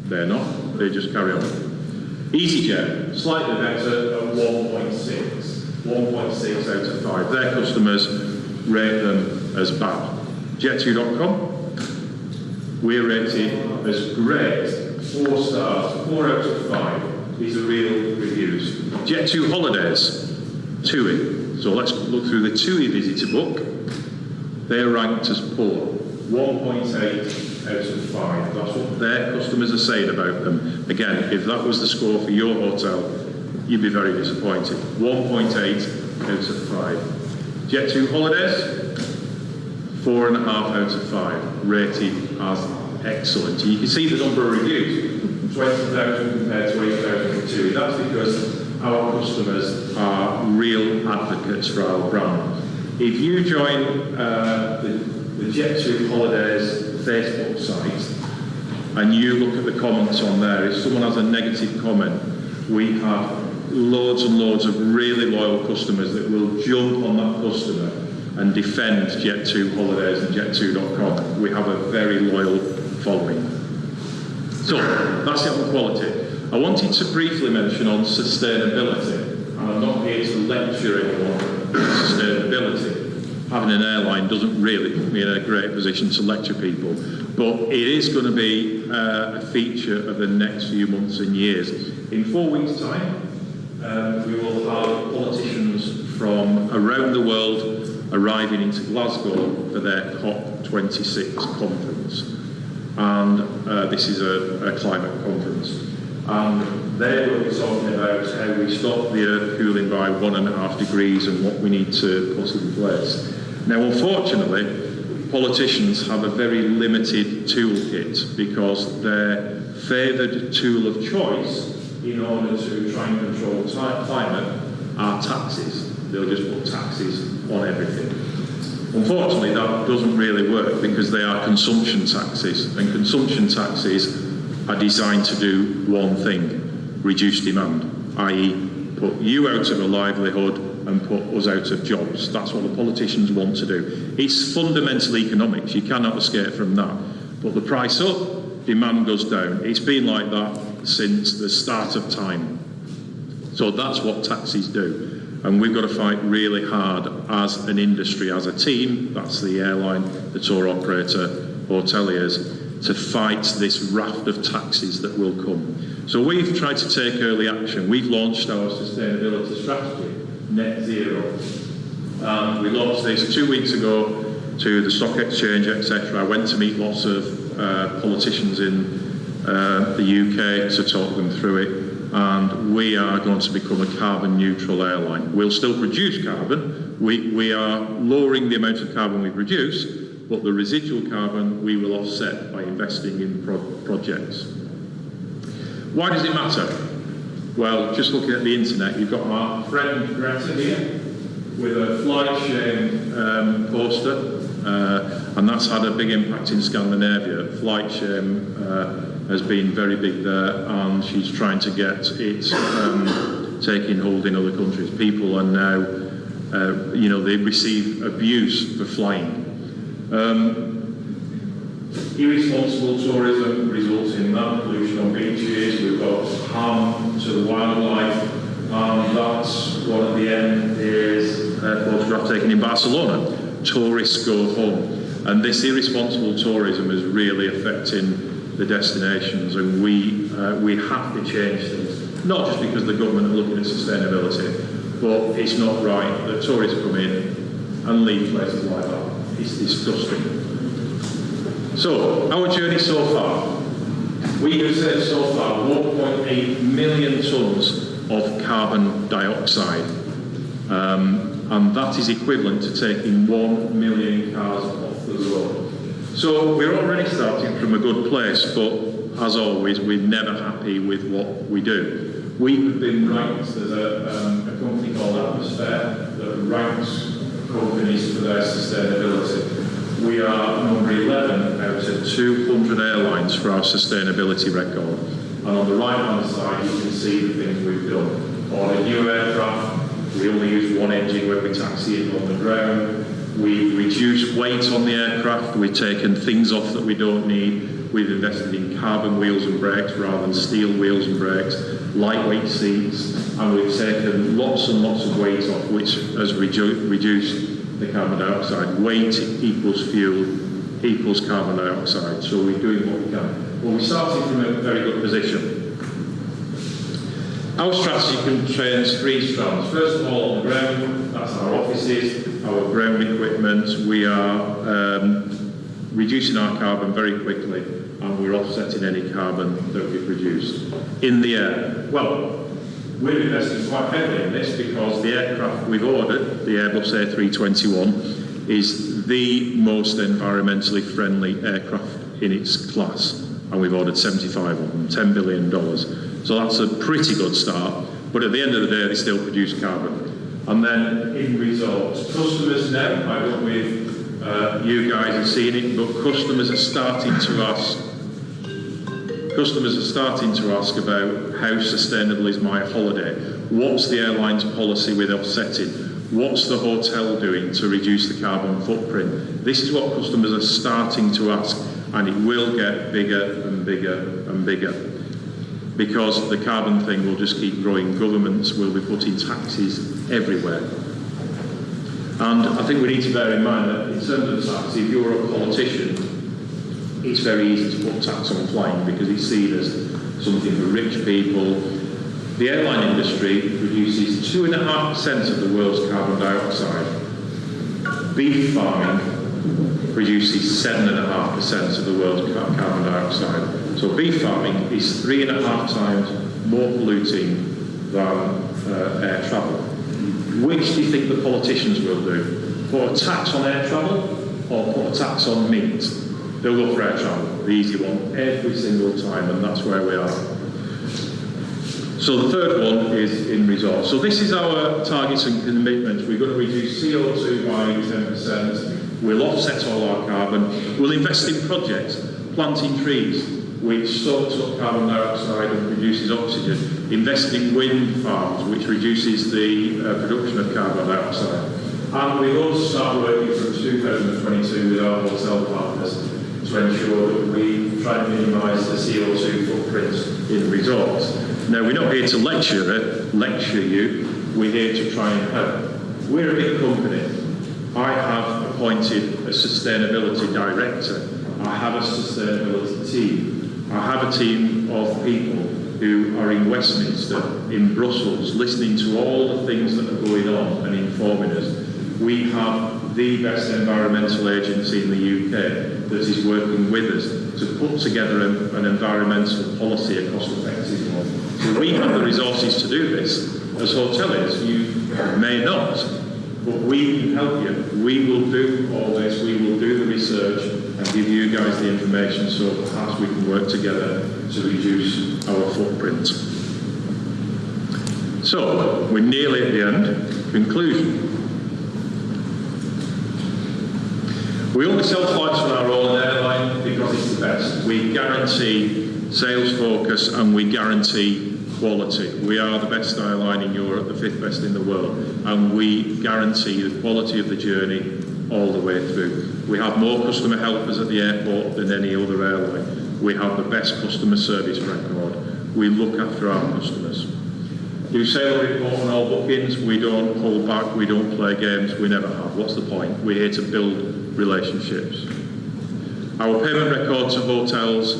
They're not. They just carry on. EasyJet, slightly better at 1.6. 1.6 out of 5. Their customers rate them as bad. Jet2.com, we're rated as great. 4 stars, 4 out of 5. These are real reviews. Jet2 Holidays, TUI. So let's look through the TUI visitor book. They're ranked as poor. 1.8 out of 5. That's what their customers are saying about them. Again, if that was the score for your hotel, you'd be very disappointed. 1.8 out of 5. Jet2 Holidays, 4.5 out of 5. Rated as excellent. You can see the number of reviews. 20,000 compared to 8,000 for TUI. That's because our customers are real advocates for our brand. If you join the Jet2 Holidays Facebook site and you look at the comments on there, if someone has a negative comment, we have loads and loads of really loyal customers that will jump on that customer and defend Jet2 Holidays and Jet2.com. We have a very loyal following. So, that's it on quality. I wanted to briefly mention on sustainability, and I'm not here to lecture anyone on sustainability. Having an airline doesn't really put me in a great position to lecture people, but it is going to be a feature of the next few months and years. In 4 weeks' time, we will have politicians from around the world arriving into Glasgow for their COP26 conference. And this is a climate conference. And they will be talking about how we stop the Earth cooling by 1.5 degrees and what we need to put in place. Now, unfortunately, politicians have a very limited toolkit because their favoured tool of choice in order to try and control climate are taxes. They'll just put taxes on everything. Unfortunately, that doesn't really work because they are consumption taxes, and consumption taxes are designed to do one thing: reduce demand, i.e. put you out of a livelihood and put us out of jobs. That's what the politicians want to do. It's fundamental economics, you cannot escape from that. Put the price up, demand goes down. It's been like that since the start of time. So that's what taxis do. And we've got to fight really hard as an industry, as a team, that's the airline, the tour operator, hoteliers, to fight this raft of taxes that will come. So we've tried to take early action. We've launched our sustainability strategy, Net Zero. We launched this 2 weeks ago to the stock exchange, etc. I went to meet lots of politicians in the UK to talk them through it. And we are going to become a carbon neutral airline. We'll still produce carbon. We are lowering the amount of carbon we produce, but the residual carbon we will offset by investing in projects. Why does it matter? Well, just looking at the internet, you've got our friend Greta here with a flight shame poster, and that's had a big impact in Scandinavia. Flight shame has been very big there, and she's trying to get it taking hold in other countries. People are now, they receive abuse for flying. Irresponsible tourism results in land pollution on beaches. We've got harm to the wildlife, and that's what at the end is a photograph taken in Barcelona. Tourists go home, and this irresponsible tourism is really affecting the destinations, and we have to change things. Not just because the government are looking at sustainability, but it's not right that tourists come in and leave places like that. It's disgusting. So, our journey so far. We have saved so far 1.8 million tonnes of carbon dioxide. And that is equivalent to taking 1 million cars off the road. So we're already starting from a good place, but as always, we're never happy with what we do. We have been ranked, there's a company called Atmosphere that ranks companies for their sustainability. We are number 11 out of 200 airlines for our sustainability record. And on the right-hand side, you can see the things we've done. On a new aircraft, we only use one engine when we taxi it on the ground. We've reduced weight on the aircraft. We've taken things off that we don't need. We've invested in carbon wheels and brakes rather than steel wheels and brakes, lightweight seats, and we've taken lots and lots of weight off, which has reduced the carbon dioxide. Weight equals fuel equals carbon dioxide. So we're doing what we can. Well, we're starting from a very good position. Our strategy contains 3 strands. First of all, on the ground, that's our offices, our ground equipment. We are reducing our carbon very quickly, and we're offsetting any carbon that we produce. In the air, well, we're investing quite heavily in this because the aircraft we've ordered, the Airbus A321, is the most environmentally friendly aircraft in its class, and we've ordered 75 of them, $10 billion. So that's a pretty good start, but at the end of the day, they still produce carbon. And then in results, customers now, I don't know if you guys have seen it, but customers are starting to ask about how sustainable is my holiday? What's the airline's policy with offsetting? What's the hotel doing to reduce the carbon footprint? This is what customers are starting to ask, and it will get bigger and bigger and bigger, because the carbon thing will just keep growing. Governments will be putting taxes everywhere. And I think we need to bear in mind that in terms of tax, if you're a politician, it's very easy to put tax on flying because it's seen as something for rich people. The airline industry produces 2.5% of the world's carbon dioxide. Beef farming produces 7.5% of the world's carbon dioxide. So beef farming is 3.5 times more polluting than air travel. Which do you think the politicians will do? Put a tax on air travel or put a tax on meat? They'll go for air travel, the easy one, every single time, and that's where we are. So the third one is in resource. So this is our targets and commitments. We're going to reduce CO2 by 10%. We'll offset all our carbon. We'll invest in projects, planting trees, which soaks up carbon dioxide and produces oxygen. Invest in wind farms, which reduces the production of carbon dioxide. And we will start working from 2022 with our hotel partners to ensure that we try and minimise the CO2 footprint in resorts. Now, we're not here to lecture you, we're here to try and help. We're a big company. I have appointed a sustainability director. I have a sustainability team. I have a team of people who are in Westminster, in Brussels, listening to all the things that are going on and informing us. We have the best environmental agency in the UK that is working with us to put together an environmental policy, a cost-effective one. So we have the resources to do this. As hoteliers, you may not, but we can help you. We will do all this, we will do the research and give you guys the information so perhaps we can work together to reduce our footprint. So, we're nearly at the end. Conclusion. We only sell flights on our own airline because it's the best. We guarantee sales focus and we guarantee quality. We are the best airline in Europe, the 5th best in the world, and we guarantee the quality of the journey all the way through. We have more customer helpers at the airport than any other airline. We have the best customer service record. We look after our customers. Do sale report on all bookings. We don't hold back, we don't play games, we never have. What's the point? We're here to build relationships. Our payment record to hotels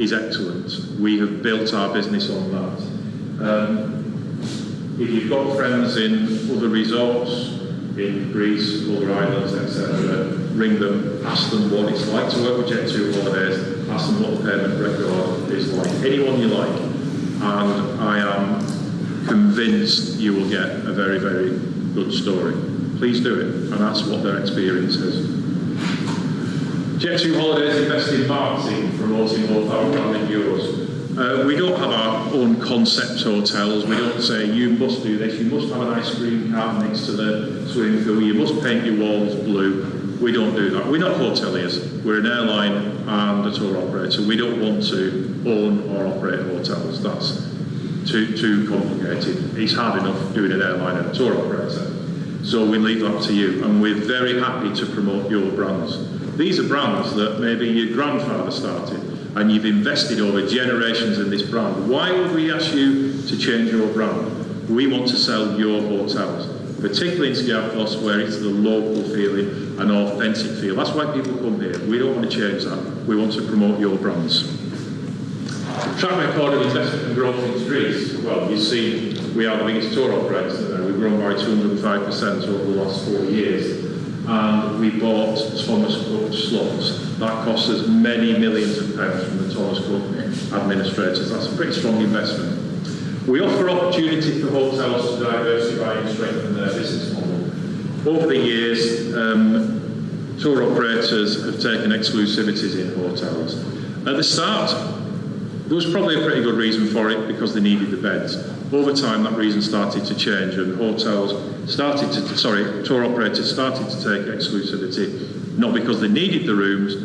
is excellent. We have built our business on that. If you've got friends in other resorts, in Greece, other islands, etc., ring them, ask them what it's like to work with Jet2 Holidays, ask them what the payment record is like. Anyone you like, and I am convinced you will get a very, very good story. Please do it and ask what their experience is. Jet2 Holidays invest in marketing, promoting both our brand and yours. We don't have our own concept hotels. We don't say, you must do this, you must have an ice cream cart next to the swimming pool, you must paint your walls blue. We don't do that. We're not hoteliers. We're an airline and a tour operator. We don't want to own or operate hotels. That's too complicated. It's hard enough doing an airline and a tour operator. So we leave that to you. And we're very happy to promote your brands. These are brands that maybe your grandfather started and you've invested over generations in this brand. Why would we ask you to change your brand? We want to sell your hotels, particularly in Skiathos, where it's the local feeling and authentic feel. That's why people come here. We don't want to change that. We want to promote your brands. Track record of investment and growth in Greece. Well, you see, we are the biggest tour operator there. We've grown by 205% over the last 4 years. And we bought Thomas Cook slots. That cost us many millions of pounds from the Thomas Cook administrators. That's a pretty strong investment. We offer opportunity for hotels to diversify and strengthen their business model. Over the years, tour operators have taken exclusivities in hotels. At the start, there was probably a pretty good reason for it because they needed the beds. Over time, that reason started to change, and tour operators started to take exclusivity, not because they needed the rooms,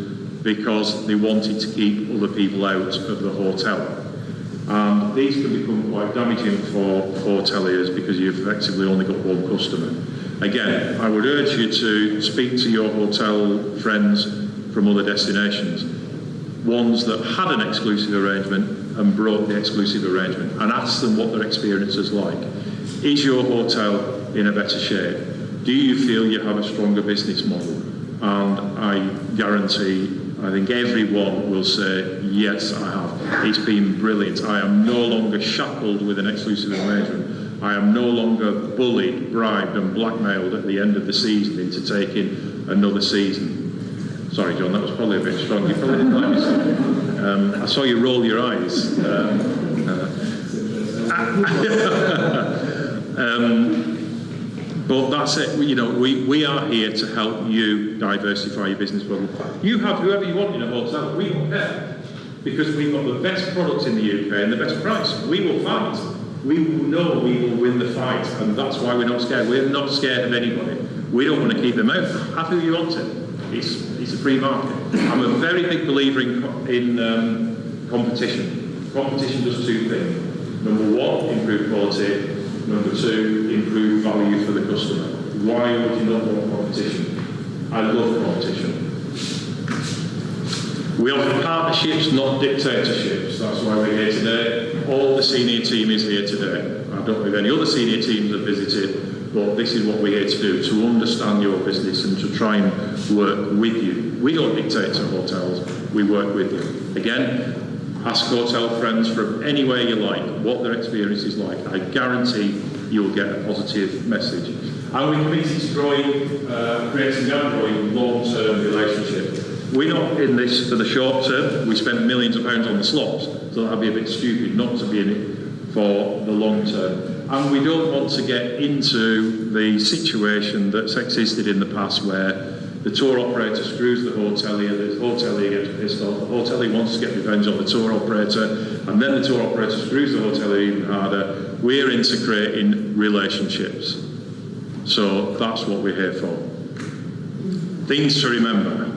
because they wanted to keep other people out of the hotel. And these can become quite damaging for hoteliers because you've effectively only got one customer. Again, I would urge you to speak to your hotel friends from other destinations, ones that had an exclusive arrangement and broke the exclusive arrangement, and ask them what their experience is like. Is your hotel in a better shape? Do you feel you have a stronger business model? And I guarantee, I think everyone will say, yes, I have. It's been brilliant. I am no longer shackled with an exclusive arrangement. I am no longer bullied, bribed and blackmailed at the end of the season into taking another season. Sorry, John, that was probably a bit strong. You probably didn't like me. I saw you roll your eyes. But that's it. You know, we are here to help you diversify your business model. You have whoever you want in a hotel. We don't care because we've got the best products in the UK and the best price. We will fight. We will know we will win the fight, and that's why we're not scared. We're not scared of anybody. We don't want to keep them out. Have who you want it. It's a free market. I'm a very big believer in competition. Competition does two things. Number one, improve quality. Number two, improve value for the customer. Why would you not want competition? I love competition. We offer partnerships, not dictatorships. That's why we're here today. All the senior team is here today. I don't know if any other senior teams have visited, but this is what we're here to do, to understand your business and to try and work with you. We don't dictate to hotels, we work with you. Again, ask hotel friends from anywhere you like what their experience is like. I guarantee you'll get a positive message. And we're committed to creating and growing long-term relationships. We're not in this for the short term. We spend millions of pounds on the slots, so that'd be a bit stupid not to be in it for the long term. And we don't want to get into the situation that's existed in the past where the tour operator screws the hotelier gets pissed off, the hotelier wants to get revenge on the tour operator, and then the tour operator screws the hotelier even harder. We're into creating relationships. So that's what we're here for. Things to remember.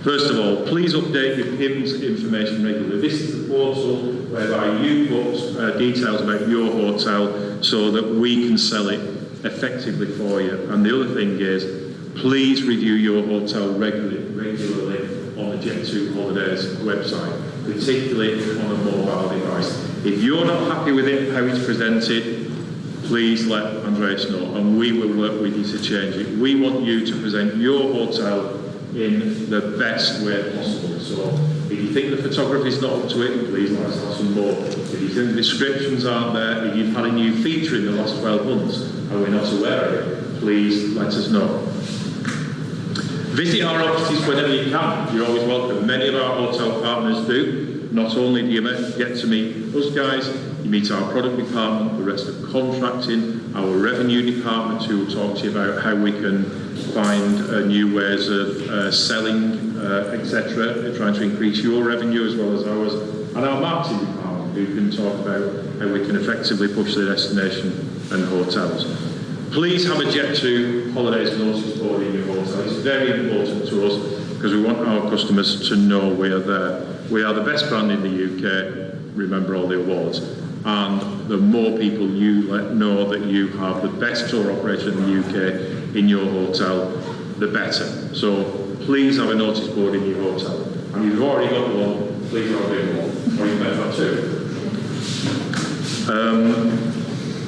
First of all, please update your PIMS information regularly. This is the portal whereby you put details about your hotel so that we can sell it effectively for you. And the other thing is, please review your hotel regularly on the Jet2 Holidays website, particularly on a mobile device. If you're not happy with it, how it's presented, please let Andreas know, and we will work with you to change it. We want you to present your hotel in the best way possible. So if you think the photography is not up to it, please let us have some more. If you think the descriptions aren't there, if you've had a new feature in the last 12 months and we're not aware of it, please let us know. Visit our offices whenever you can. You're always welcome. Many of our hotel partners do. Not only do you get to meet us guys, you meet our product department, the rest of contracting, our revenue department who will talk to you about how we can find new ways of selling, etc., trying to increase your revenue as well as ours, and our marketing department who can talk about how we can effectively push the destination and hotels. Please have a Jet2 holidays notice board in your hotel. It's very important to us because we want our customers to know we are there. We are the best brand in the UK, remember all the awards, and the more people you know that you have the best tour operator in the UK in your hotel, the better. So please have a notice board in your hotel. And if you've already got one, please have a big one, or you may have two.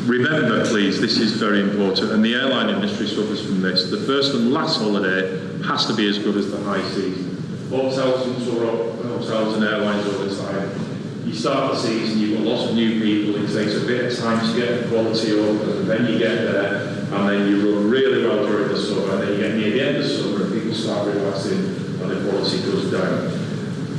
Remember, please, this is very important, and the airline industry suffers from this. The first and last holiday has to be as good as the high season. Hotels and airlines all the time. You start the season, you've got lots of new people, it takes a bit of time to get the quality up, and then you get there, and then you run really well during the summer, and then you get near the end of summer, and people start relaxing, and the quality goes down.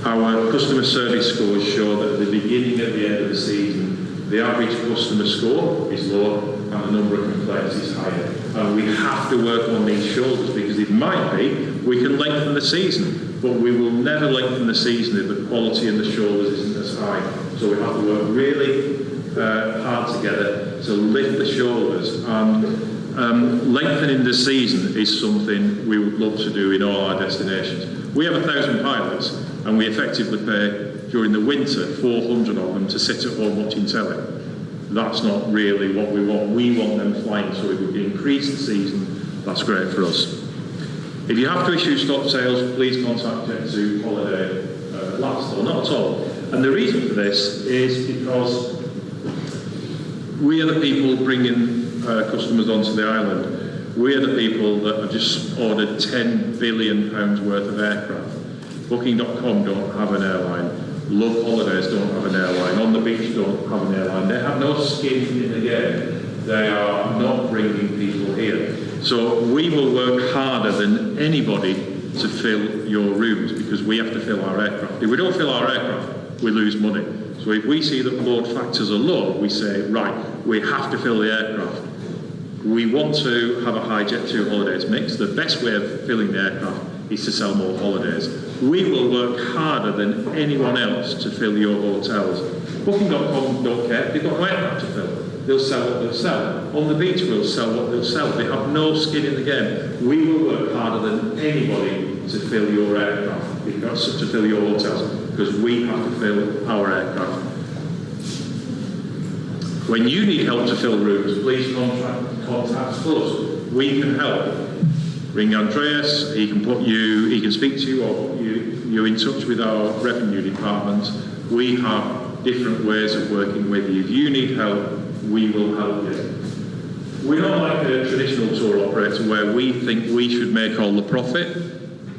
Our customer service scores show that at the beginning and the end of the season, the average customer score is lower and the number of complaints is higher. And we have to work on these shoulders because it might be we can lengthen the season, but we will never lengthen the season if the quality in the shoulders isn't as high. So we have to work really hard together to lift the shoulders. And lengthening the season is something we would love to do in all our destinations. We have 1,000 pilots and we effectively pay during the winter 400 of them to sit at home watching telly. That's not really what we want. We want them flying, so if we can increase the season, that's great for us. If you have to issue stop sales, please contact Jet2 Holiday last, or not at all. And the reason for this is because we are the people bringing customers onto the island. We are the people that have just ordered £10 billion worth of aircraft. Booking.com don't have an airline. Love Holidays don't have an airline. On the Beach don't have an airline. They have no skin in the game. They are not bringing people here. So we will work harder than anybody to fill your rooms because we have to fill our aircraft. If we don't fill our aircraft, we lose money. So if we see that load factors are low, we say, right, we have to fill the aircraft. We want to have a high Jet2 holidays mix. The best way of filling the aircraft is to sell more holidays. We will work harder than anyone else to fill your hotels. Booking.com don't care, they've got no aircraft to fill. They'll sell what they'll sell. On the Beach will sell what they'll sell. They have no skin in the game. We will work harder than anybody to fill your aircraft, because, to fill your hotels, because we have to fill our aircraft. When you need help to fill rooms, please contact us. We can help. Ring Andreas, he can speak to you or put you in touch with our revenue department. We have different ways of working with you. If you need help, we will help you. We're not like a traditional tour operator where we think we should make all the profit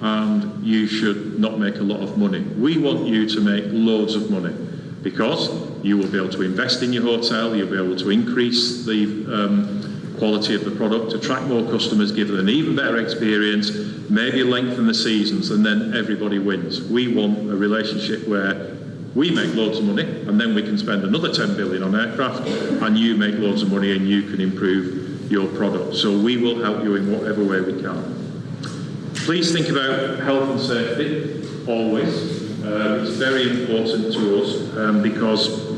and you should not make a lot of money. We want you to make loads of money because you will be able to invest in your hotel, you'll be able to increase the quality of the product, attract more customers, give them an even better experience, maybe lengthen the seasons, and then everybody wins. We want a relationship where we make loads of money and then we can spend another 10 billion on aircraft and you make loads of money and you can improve your product. So we will help you in whatever way we can. Please think about health and safety, always. It's very important to us because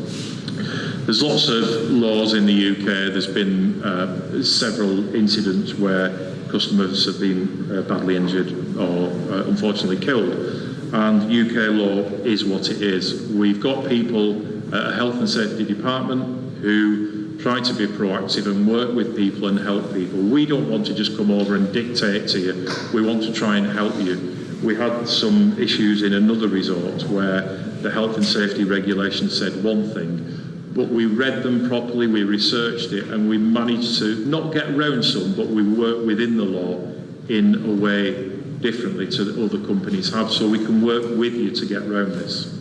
there's lots of laws in the UK. There's been several incidents where customers have been badly injured or unfortunately killed. And UK law is what it is. We've got people at a health and safety department who try to be proactive and work with people and help people. We don't want to just come over and dictate to you. We want to try and help you. We had some issues in another resort where the health and safety regulations said one thing, but we read them properly, we researched it, and we managed to not get around some, but we worked within the law in a way differently to the other companies have, so we can work with you to get around this.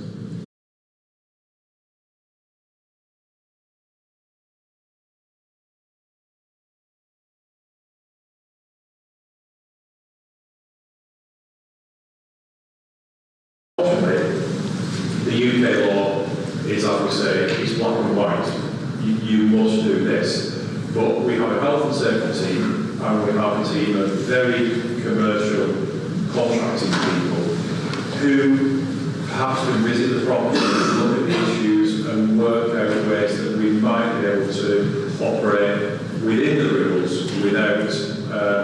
The UK law is, as we say, it's black and white. You must do this. But we have a health and safety team, and we have a team of very commercial contracting people who perhaps can visit the property, look at the issues, and work out ways that we might be able to operate within the rules without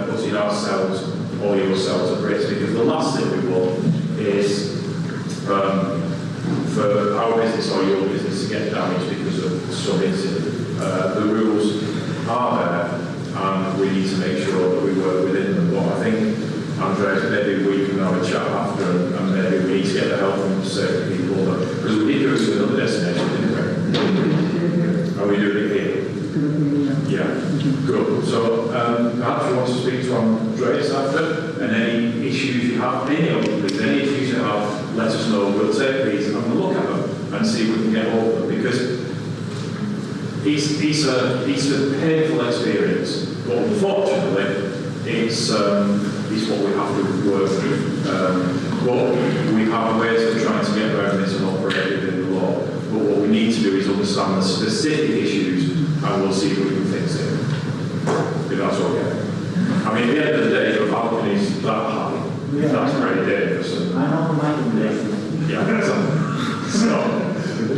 putting ourselves or yourselves at risk. Because the last thing we want is for our business or your business to get damaged because of some incident. The rules are there, and we need to make sure that we work within them. But I think, Andreas, maybe we can have a chat after, and maybe we need to get the help from certain people, because we did go to another destination, didn't we? Are we doing it here? Yeah, good. So perhaps you want to speak to Andreas after, and any issues you have, any issues you have, let us know. We'll take these and we'll look at them and see if we can get hold of them, because it's a painful experience, but unfortunately it's what we have to work with. But we have ways of trying to get around this and operate within the law. But what we need to do is understand the specific issues, and we'll see if we can fix it. If that's okay. I mean, at the end of the day, your balcony is that high. Yeah. That's very dangerous. I know my recommendation. Yeah, so,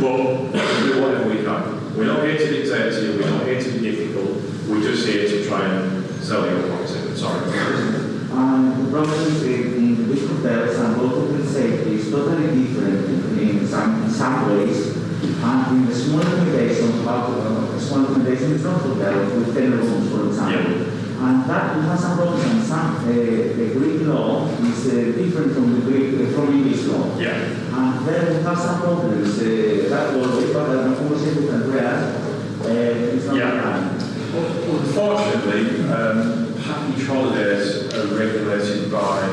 but we'll do whatever we can. We're not here to dictate to you, we're not here to be difficult, we're just here to try and sell your property. Sorry. The problem in the big hotels and local safety is totally different in some ways. And in the small accommodation, small accommodation is not hotel with 10 rooms, for example. Yeah. And that we have some problems, and the Greek law is different from English law. Yeah. And then we have some problems. That was the conversation with Andreas. It's not Yeah. Unfortunately, package holidays are regulated by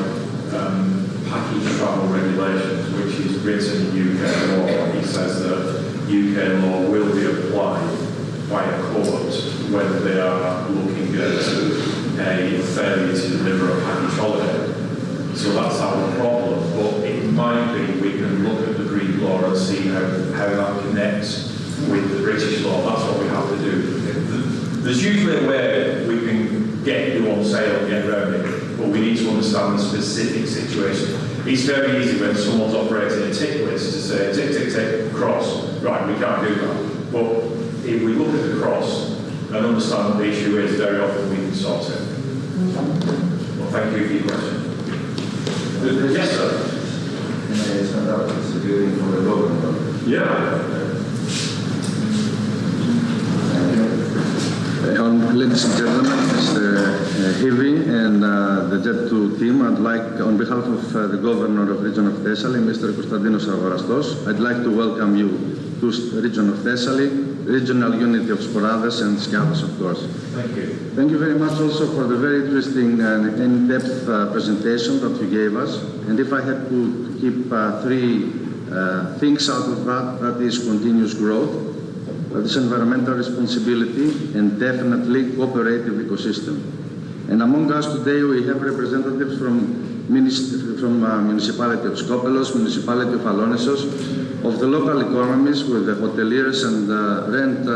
package travel regulations, which is written in UK law. It says that UK law will be applied by a court whether they are looking at a failure to deliver a package holiday. So that's our problem. But it might be we can look at the Greek law and see how that connects with the British law. That's what we have to do. There's usually a way we can get you on sale and get around it, but we need to understand the specific situation. It's very easy when someone's operating a tick list to say, tick, tick, tick, cross. Right, we can't do that. But if we look at the cross and understand what the issue is, very often we can sort it. Well, thank you for your question. Yes, sir. It's not about security for the government. Yeah. Ladies and gentlemen, Mr. Hivi and the Jet2 team, I'd like, on behalf of the Governor of Region of Thessaly, Mr. Konstantinos Agorastos, I'd like to welcome you to Region of Thessaly, Regional Unity of Sporades and Skiathos, of course. Thank you. Thank you very much also for the very interesting and in-depth presentation that you gave us. And if I had to keep three things out of that, that is continuous growth, that is environmental responsibility, and definitely cooperative ecosystem. And among us today we have representatives from municipality of Skopelos, municipality of Alonissos, of the local economies with the hoteliers and rent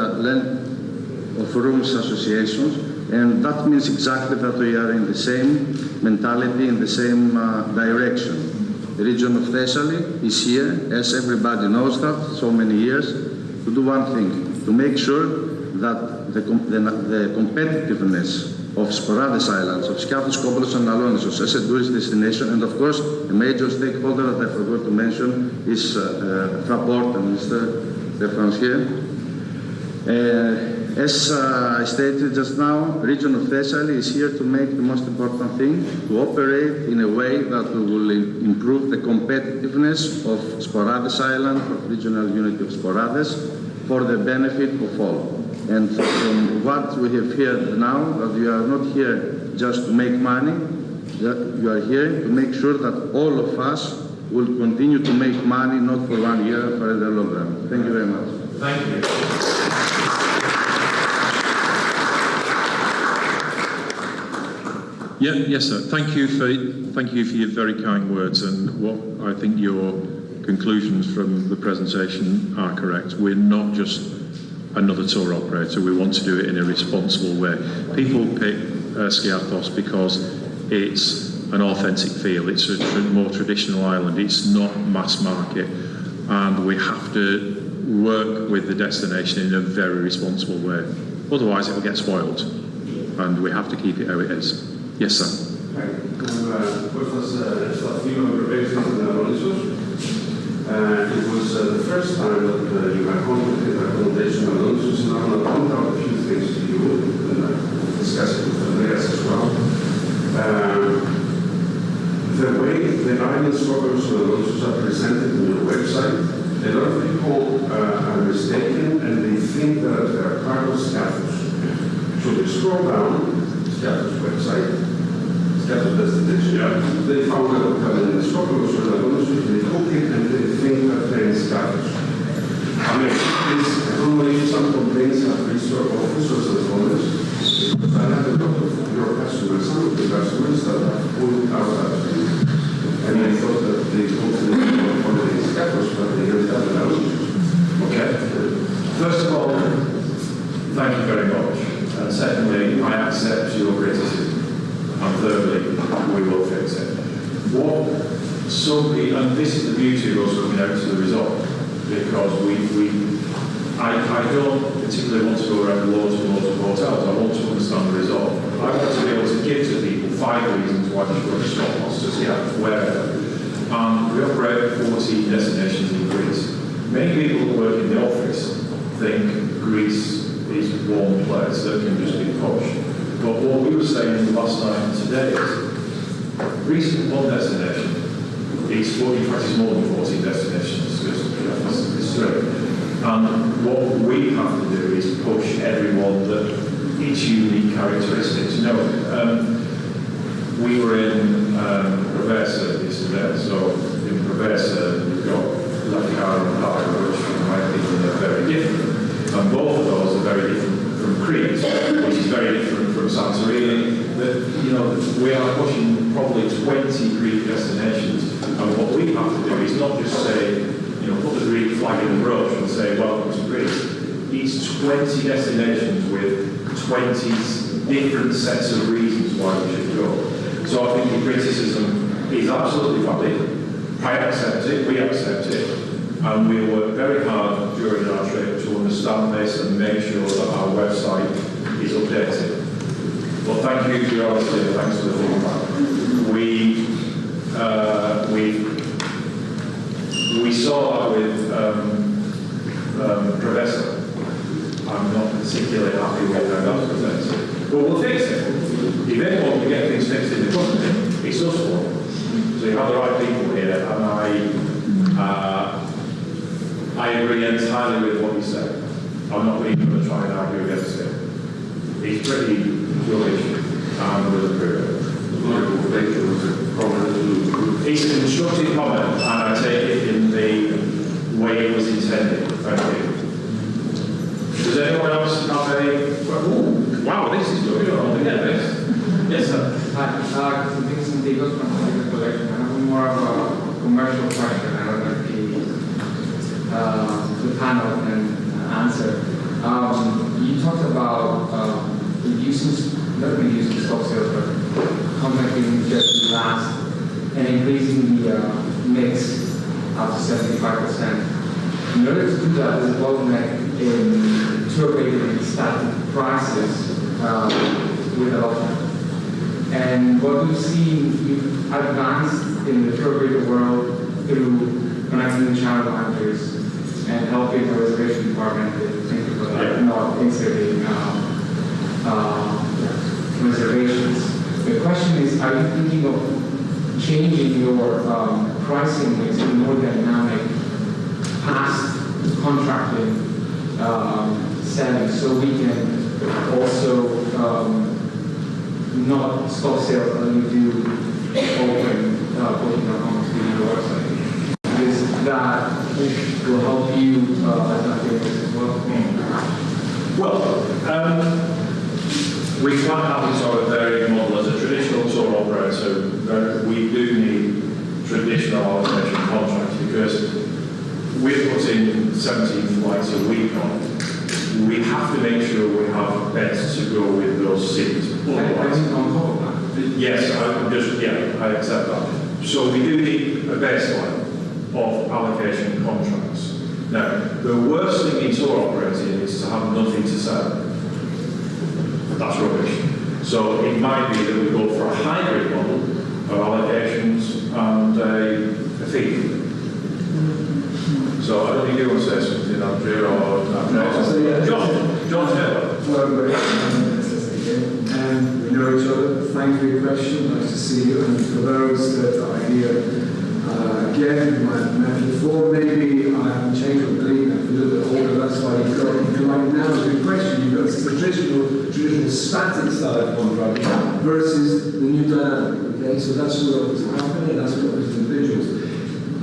of rooms associations, and that means exactly that we are in the same mentality, in the same direction. The region of Thessaly is here, as everybody knows that, so many years, to do one thing, to make sure that the competitiveness of Sporades Islands, of Skiathos, Skopelos and Alonissos as a tourist destination, and of course a major stakeholder that I forgot to mention is Fraport and Mr. Stefans here. As I stated just now, region of Thessaly is here to make the most important thing, to operate in a way that will improve the competitiveness of Sporades Island, of regional unity of Sporades, for the benefit of all. And from what we have heard now, that we are not here just to make money, You are here to make sure that all of us will continue to make money, not for 1 year, but in the long run. Thank you very much. Thank you. Yes, sir. Thank you for your very kind words, and what I think your conclusions from the presentation are correct. We're not just another tour operator. We want to do it in a responsible way. People pick Skiathos because it's an authentic feel. It's a more traditional island. It's not mass market, and we have to work with the destination in a very responsible way. Otherwise, it will get spoiled, and we have to keep it how it is. Yes, sir. It was the first time that you had contacted accommodation announcers, and I want to point out a few things to you and discuss it with Andreas as well. The way the island struggles and announcers are presented on your website, a lot of people are mistaken and they think that they are part of Skiathos. So they scroll down Skiathos website, Skiathos destination, they found a hotel in Stockholm, so they book it and they think that they're in Skiathos. I mean, I don't know if some complaints have reached your officers and others, because I have a lot of your customers, some of the customers that have pulled out that, and I thought that they booked the holiday in Skiathos, but they didn't have an allowance. Okay. First of all, thank you very much. And secondly, I accept your criticism. And thirdly, we will fix it. And this is the beauty of us looking out to the result, because I don't particularly want to go around loads and loads of hotels. I want to understand the result. I want to be able to give to people 5 reasons why they should go to Stockholm, to Seattle, wherever. We operate 14 destinations in Greece. Many people who work in the office think Greece is one place that can just be pushed. But what we were saying last night and today is, Greece is one destination. It's 40, in fact, it's more than 14 destinations. It's true. And what we have to do is push everyone that its unique characteristics. You know, we were in Prevesa yesterday, so in Prevesa we've got Lakar and Hara, which in my opinion are very different. And both of those are very different from Crete, which is very different from Santorini. That, you know, we are pushing probably 20 Greek destinations, and what we have to do is not just say, you know, put the Greek flag in the brooch and say, welcome to Greece. It's 20 destinations with 20 different sets of reasons why we should go. So I think the criticism is absolutely valid. I accept it, we accept it, and we work very hard during our trip to understand this and make sure that our website is updated. Well, thank you for your honesty and thanks for the feedback. We saw that with Professor. I'm not particularly happy with how that's presented. But we'll fix it. If anyone can get things fixed in the company, it's us for. So you have the right people here, and I agree entirely with what you said. I'm not even going to try and argue against it. It's pretty rubbish, and we'll improve it. It's a constructive comment, and I take it in the way it was intended. Thank you. Does anyone else have any? Wow, this is good. You're on to get this. Yes, sir. Hi, Vincent Digos from the collection. I have more of a commercial question. I don't know if the panel can answer. You talked about not reducing stock sales, but contracting just last and increasing the mix up to 75%. In order to do that, there's a bottleneck in tour-rated static prices with adoption. And what we've seen, you've advanced in the tour-rated world through connecting the channel managers and helping the reservation department with things like not inserting reservations. The question is, are you thinking of changing your pricing mix to more dynamic past contracting selling, so we can also not stop sales until you open putting your comments to your website. Is that will help you adapt your business as well? Well, we can't have this sort of varying model. As a traditional tour operator, we do need traditional allocation contracts because we're putting 17 flights a week on. We have to make sure we have beds to go with those seats. Otherwise, yes, I accept that. So we do need a baseline of allocation contracts. Now, the worst thing in tour operating is to have nothing to sell. That's rubbish. So it might be that we go for a hybrid model of allocations and a fee. So I don't think you want to say something, Andrea, or John Taylor. And we know each other. Thank you for your question. Nice to see you. And for those that are here, again, you might have met before. Maybe I haven't changed your belief. I'm a little bit older. That's why you've got, if you like, now is a good question. You've got the traditional static style contract versus the new dynamic. Okay, so that's what is happening. That's what is individuals.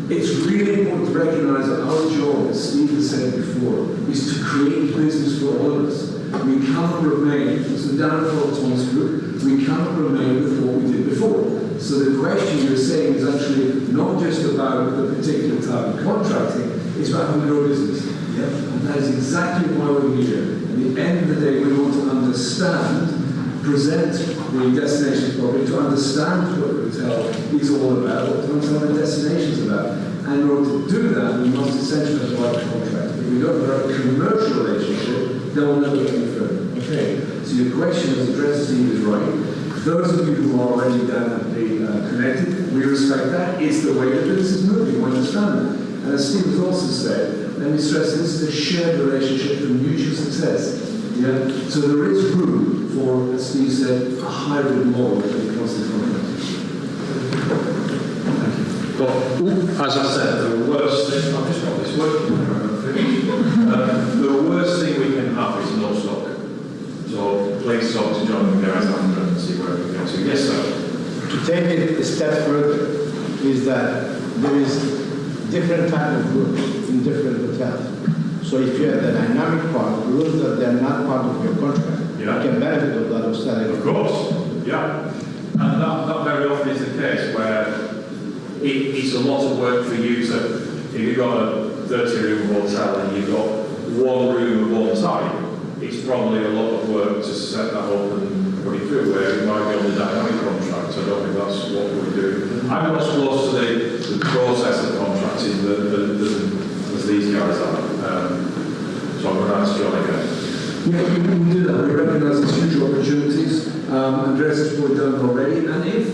It's really important to recognize that our job, as Steve has said before, is to create business for all of us. We cannot remain, it's the downfall of Tom's group, we cannot remain with what we did before. So the question you're saying is actually not just about the particular type of contracting, it's about how we grow business. Yeah? And that is exactly why we're here. At the end of the day, we want to understand, present the destinations properly, to understand what the hotel is all about, what to understand what the destination is about. And in order to do that, we must essentially have the right contract. If we don't have a commercial relationship, then we'll never get any further. Okay, so your question as addressed to you is right. Those of you who are already dynamically connected, we respect that. It's the way the business is moving, we understand that. And as Steve has also said, let me stress this is a shared relationship for mutual success. Yeah? So there is room for, as Steve said, a hybrid model when it comes to contracts. But as I said, the worst thing, I've just got this working, the worst thing we can have is no stock. So please talk to John and Gareth after and see where we get to. Yes, sir. To take it a step further is that there is different type of rooms in different hotels. So if you have the dynamic part, rooms that they are not part of your contract, you can benefit of that of selling. Of course, yeah. And that very often is the case where it's a lot of work for you to, if you've got a 30-room hotel and you've got one room of one type, it's probably a lot of work to set that up and put it through, where it might be on the dynamic contract. I don't think that's what we're doing. I'm not as close to the process of contracting as these guys are. So I'm going to ask John again. Yeah, we do that. We recognise there's huge opportunities. Andreas has put it down already. And if,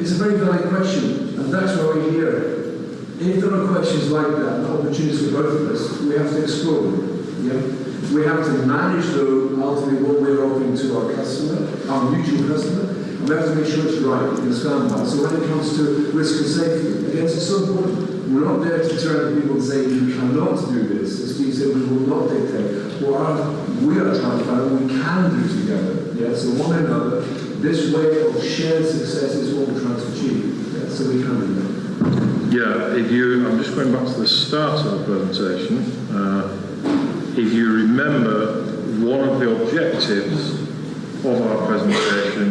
it's a very valid question, and that's why we're here. If there are questions like that, opportunities for both of us, we have to explore them. Yeah? We have to manage, though, ultimately what we're offering to our customer, our mutual customer, and we have to make sure it's right in the standard. So when it comes to risk and safety, again, it's so important. We're not there to turn to people and say, you cannot do this. As Steve said, we will not dictate. What we are trying to find out what we can do together. Yeah? So one another, this way of shared success is what we're trying to achieve. Yeah? So we can do that. Yeah, I'm just going back to the start of the presentation. If you remember, one of the objectives of our presentation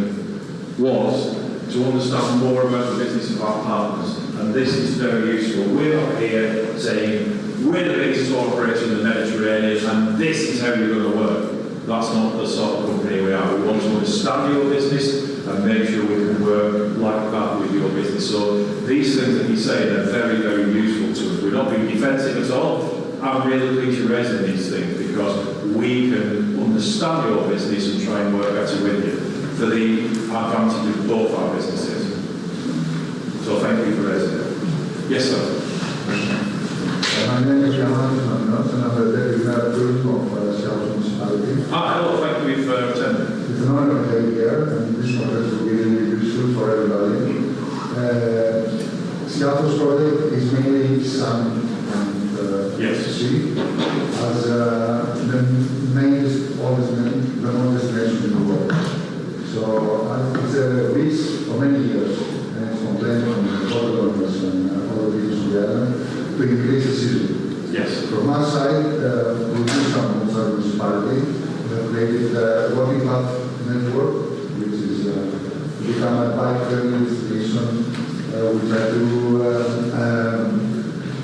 was to understand more about the business of our partners. And this is very useful. We're not here saying, we're the biggest tour operator in the Mediterranean and this is how you're going to work. That's not the sort of company we are. We want to understand your business and make sure we can work like that with your business. So these things that you say, they're very, very useful to us. We're not being defensive at all. I'm really pleased you're raising these things because we can understand your business and try and work better with you for the advantage of both our businesses. So thank you for raising it. Yes, sir. My name is Johan, I'm not another dedicated group of Jet2. Hello, thank you for attending. It's an honor to be here, and this conference will be really useful for everybody. Jet2's project is mainly sun and sea, as the main destination in the world. So I increase the season. Yes. From our side, we do some municipality. We have created a walking path network, which is become a bike-friendly destination. We try to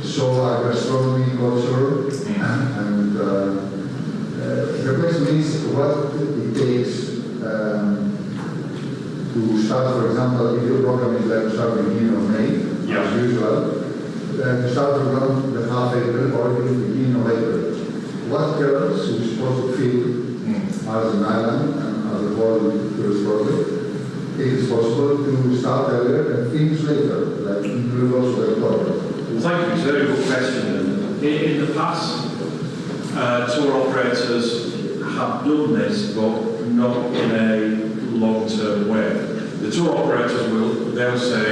show our gastronomy culture, and the question is what it takes to start, for example, if your program is like to start the beginning of May, as usual, to start the program the half April or even the beginning of April. What curves we're supposed to fill as an island and as a whole tourist project? It is possible to start earlier and finish later, like include also the October. Well, thank you. It's a very good question. In the past, tour operators have done this, but not in a long-term way. The tour operators they'll say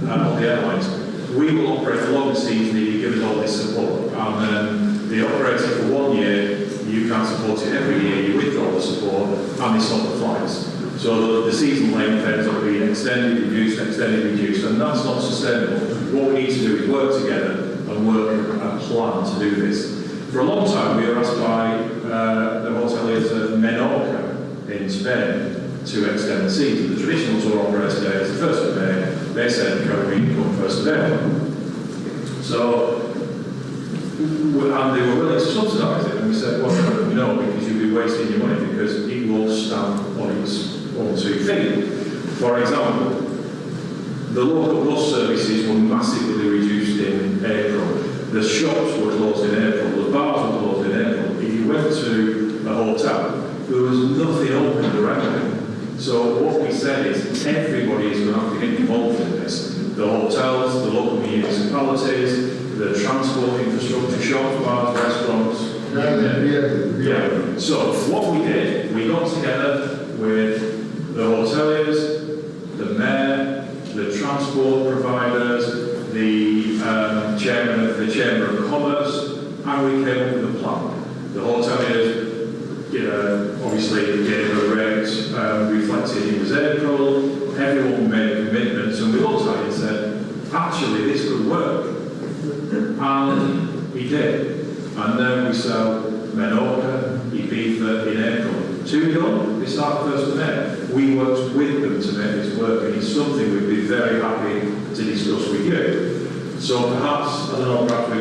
on the airlines, we will operate along the season if you give us all this support. And then the operator for 1 year, you can't support it every year, you withdraw the support, and they stop the flights. So the season length ends up being extended, reduced, and that's not sustainable. What we need to do is work together and work a plan to do this. For a long time, we were asked by the hoteliers at Menorca in Spain to extend the season. The traditional tour operator day is the 1st of May. They said, can we come 1st of April? So, and they were willing to subsidise it, and we said, well, no, because you'll be wasting your money because it will stand on its own 2 feet. For example, the local bus services were massively reduced in April. The shops were closed in April. The bars were closed in April. If you went to a hotel, there was nothing open around it. So what we said is everybody is going to have to get involved in this. The hotels, the local municipalities, the transport infrastructure, shops, bars, restaurants. Yeah. So what we did, we got together with the hoteliers, the mayor, the transport providers, the chairman of the Chamber of Commerce, and we came up with a plan. The hoteliers, obviously gave the rates reflected it was April. Everyone made commitments, and we looked at it and said, actually, this could work. And we did. And then we sell Menorca, Ibiza in April. 2 ago, we started 1st of May. We worked with them to make this work, and it's something we'd be very happy to discuss with you. So perhaps, I don't know, perhaps we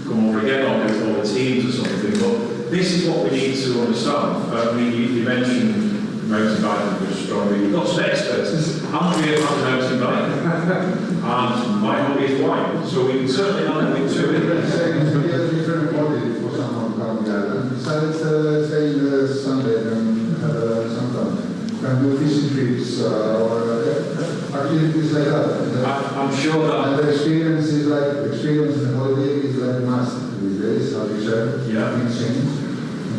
come over again or do all the teams or something, but this is what we need to understand. I mean, you mentioned mountain biking was strong. We've got some experts. I'm here about mountain biking. And my hobby is wine, so we can certainly add it to it. It's a different body for someone to come together. Besides staying Sunday and sometimes can do fishing trips or activities like that. I'm sure that. And the experience in the holiday is like must these days, how you share. Yeah. Things change.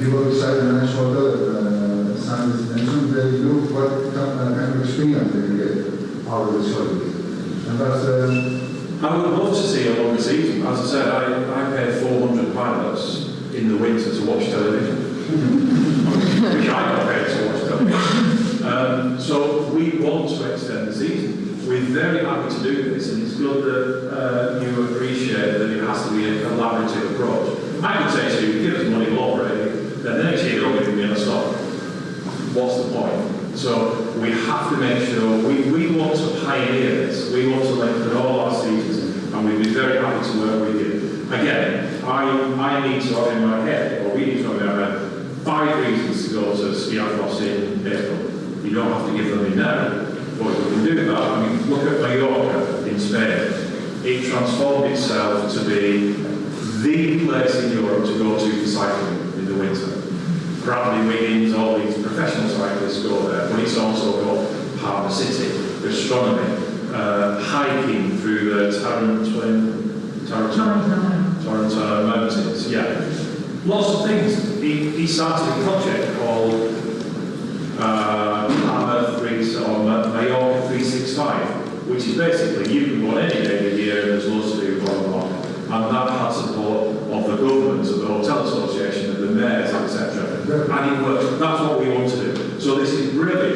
People decide a nice hotel at some destination, they look what kind of experience they can get out of this holiday. And that's I would love to see a longer season. As I said, I pay 400 pilots in the winter to watch television. Which I got paid to watch television. So we want to extend the season. We're very happy to do this, and it's good that you appreciate that it has to be a collaborative approach. I could say to you, give us money, we'll operate it, then the next year you're going to be in a stop. What's the point? So we have to make sure, we want to pioneer this, we want to lengthen all our seasons, and we'd be very happy to work with you. Again, I need to have in my head, or we need to have in our head, 5 reasons to go to Skiathos in April. You don't have to give them in now, but if we can do that, I mean, look at Mallorca in Spain. It transformed itself to be the place in Europe to go to for cycling in the winter. Bradley Wiggins, all these professional cyclists go there, but it's also got Harbour City, gastronomy, hiking through the Tarantino Mountains, yeah. Lots of things. He started a project called Mallorca 365, which is basically you can go on any day of the year and there's loads to do, blah, blah, blah. And that had support of the government, of the Hotel Association, of the mayors, etc. And it works. That's what we want to do. So this is brilliant.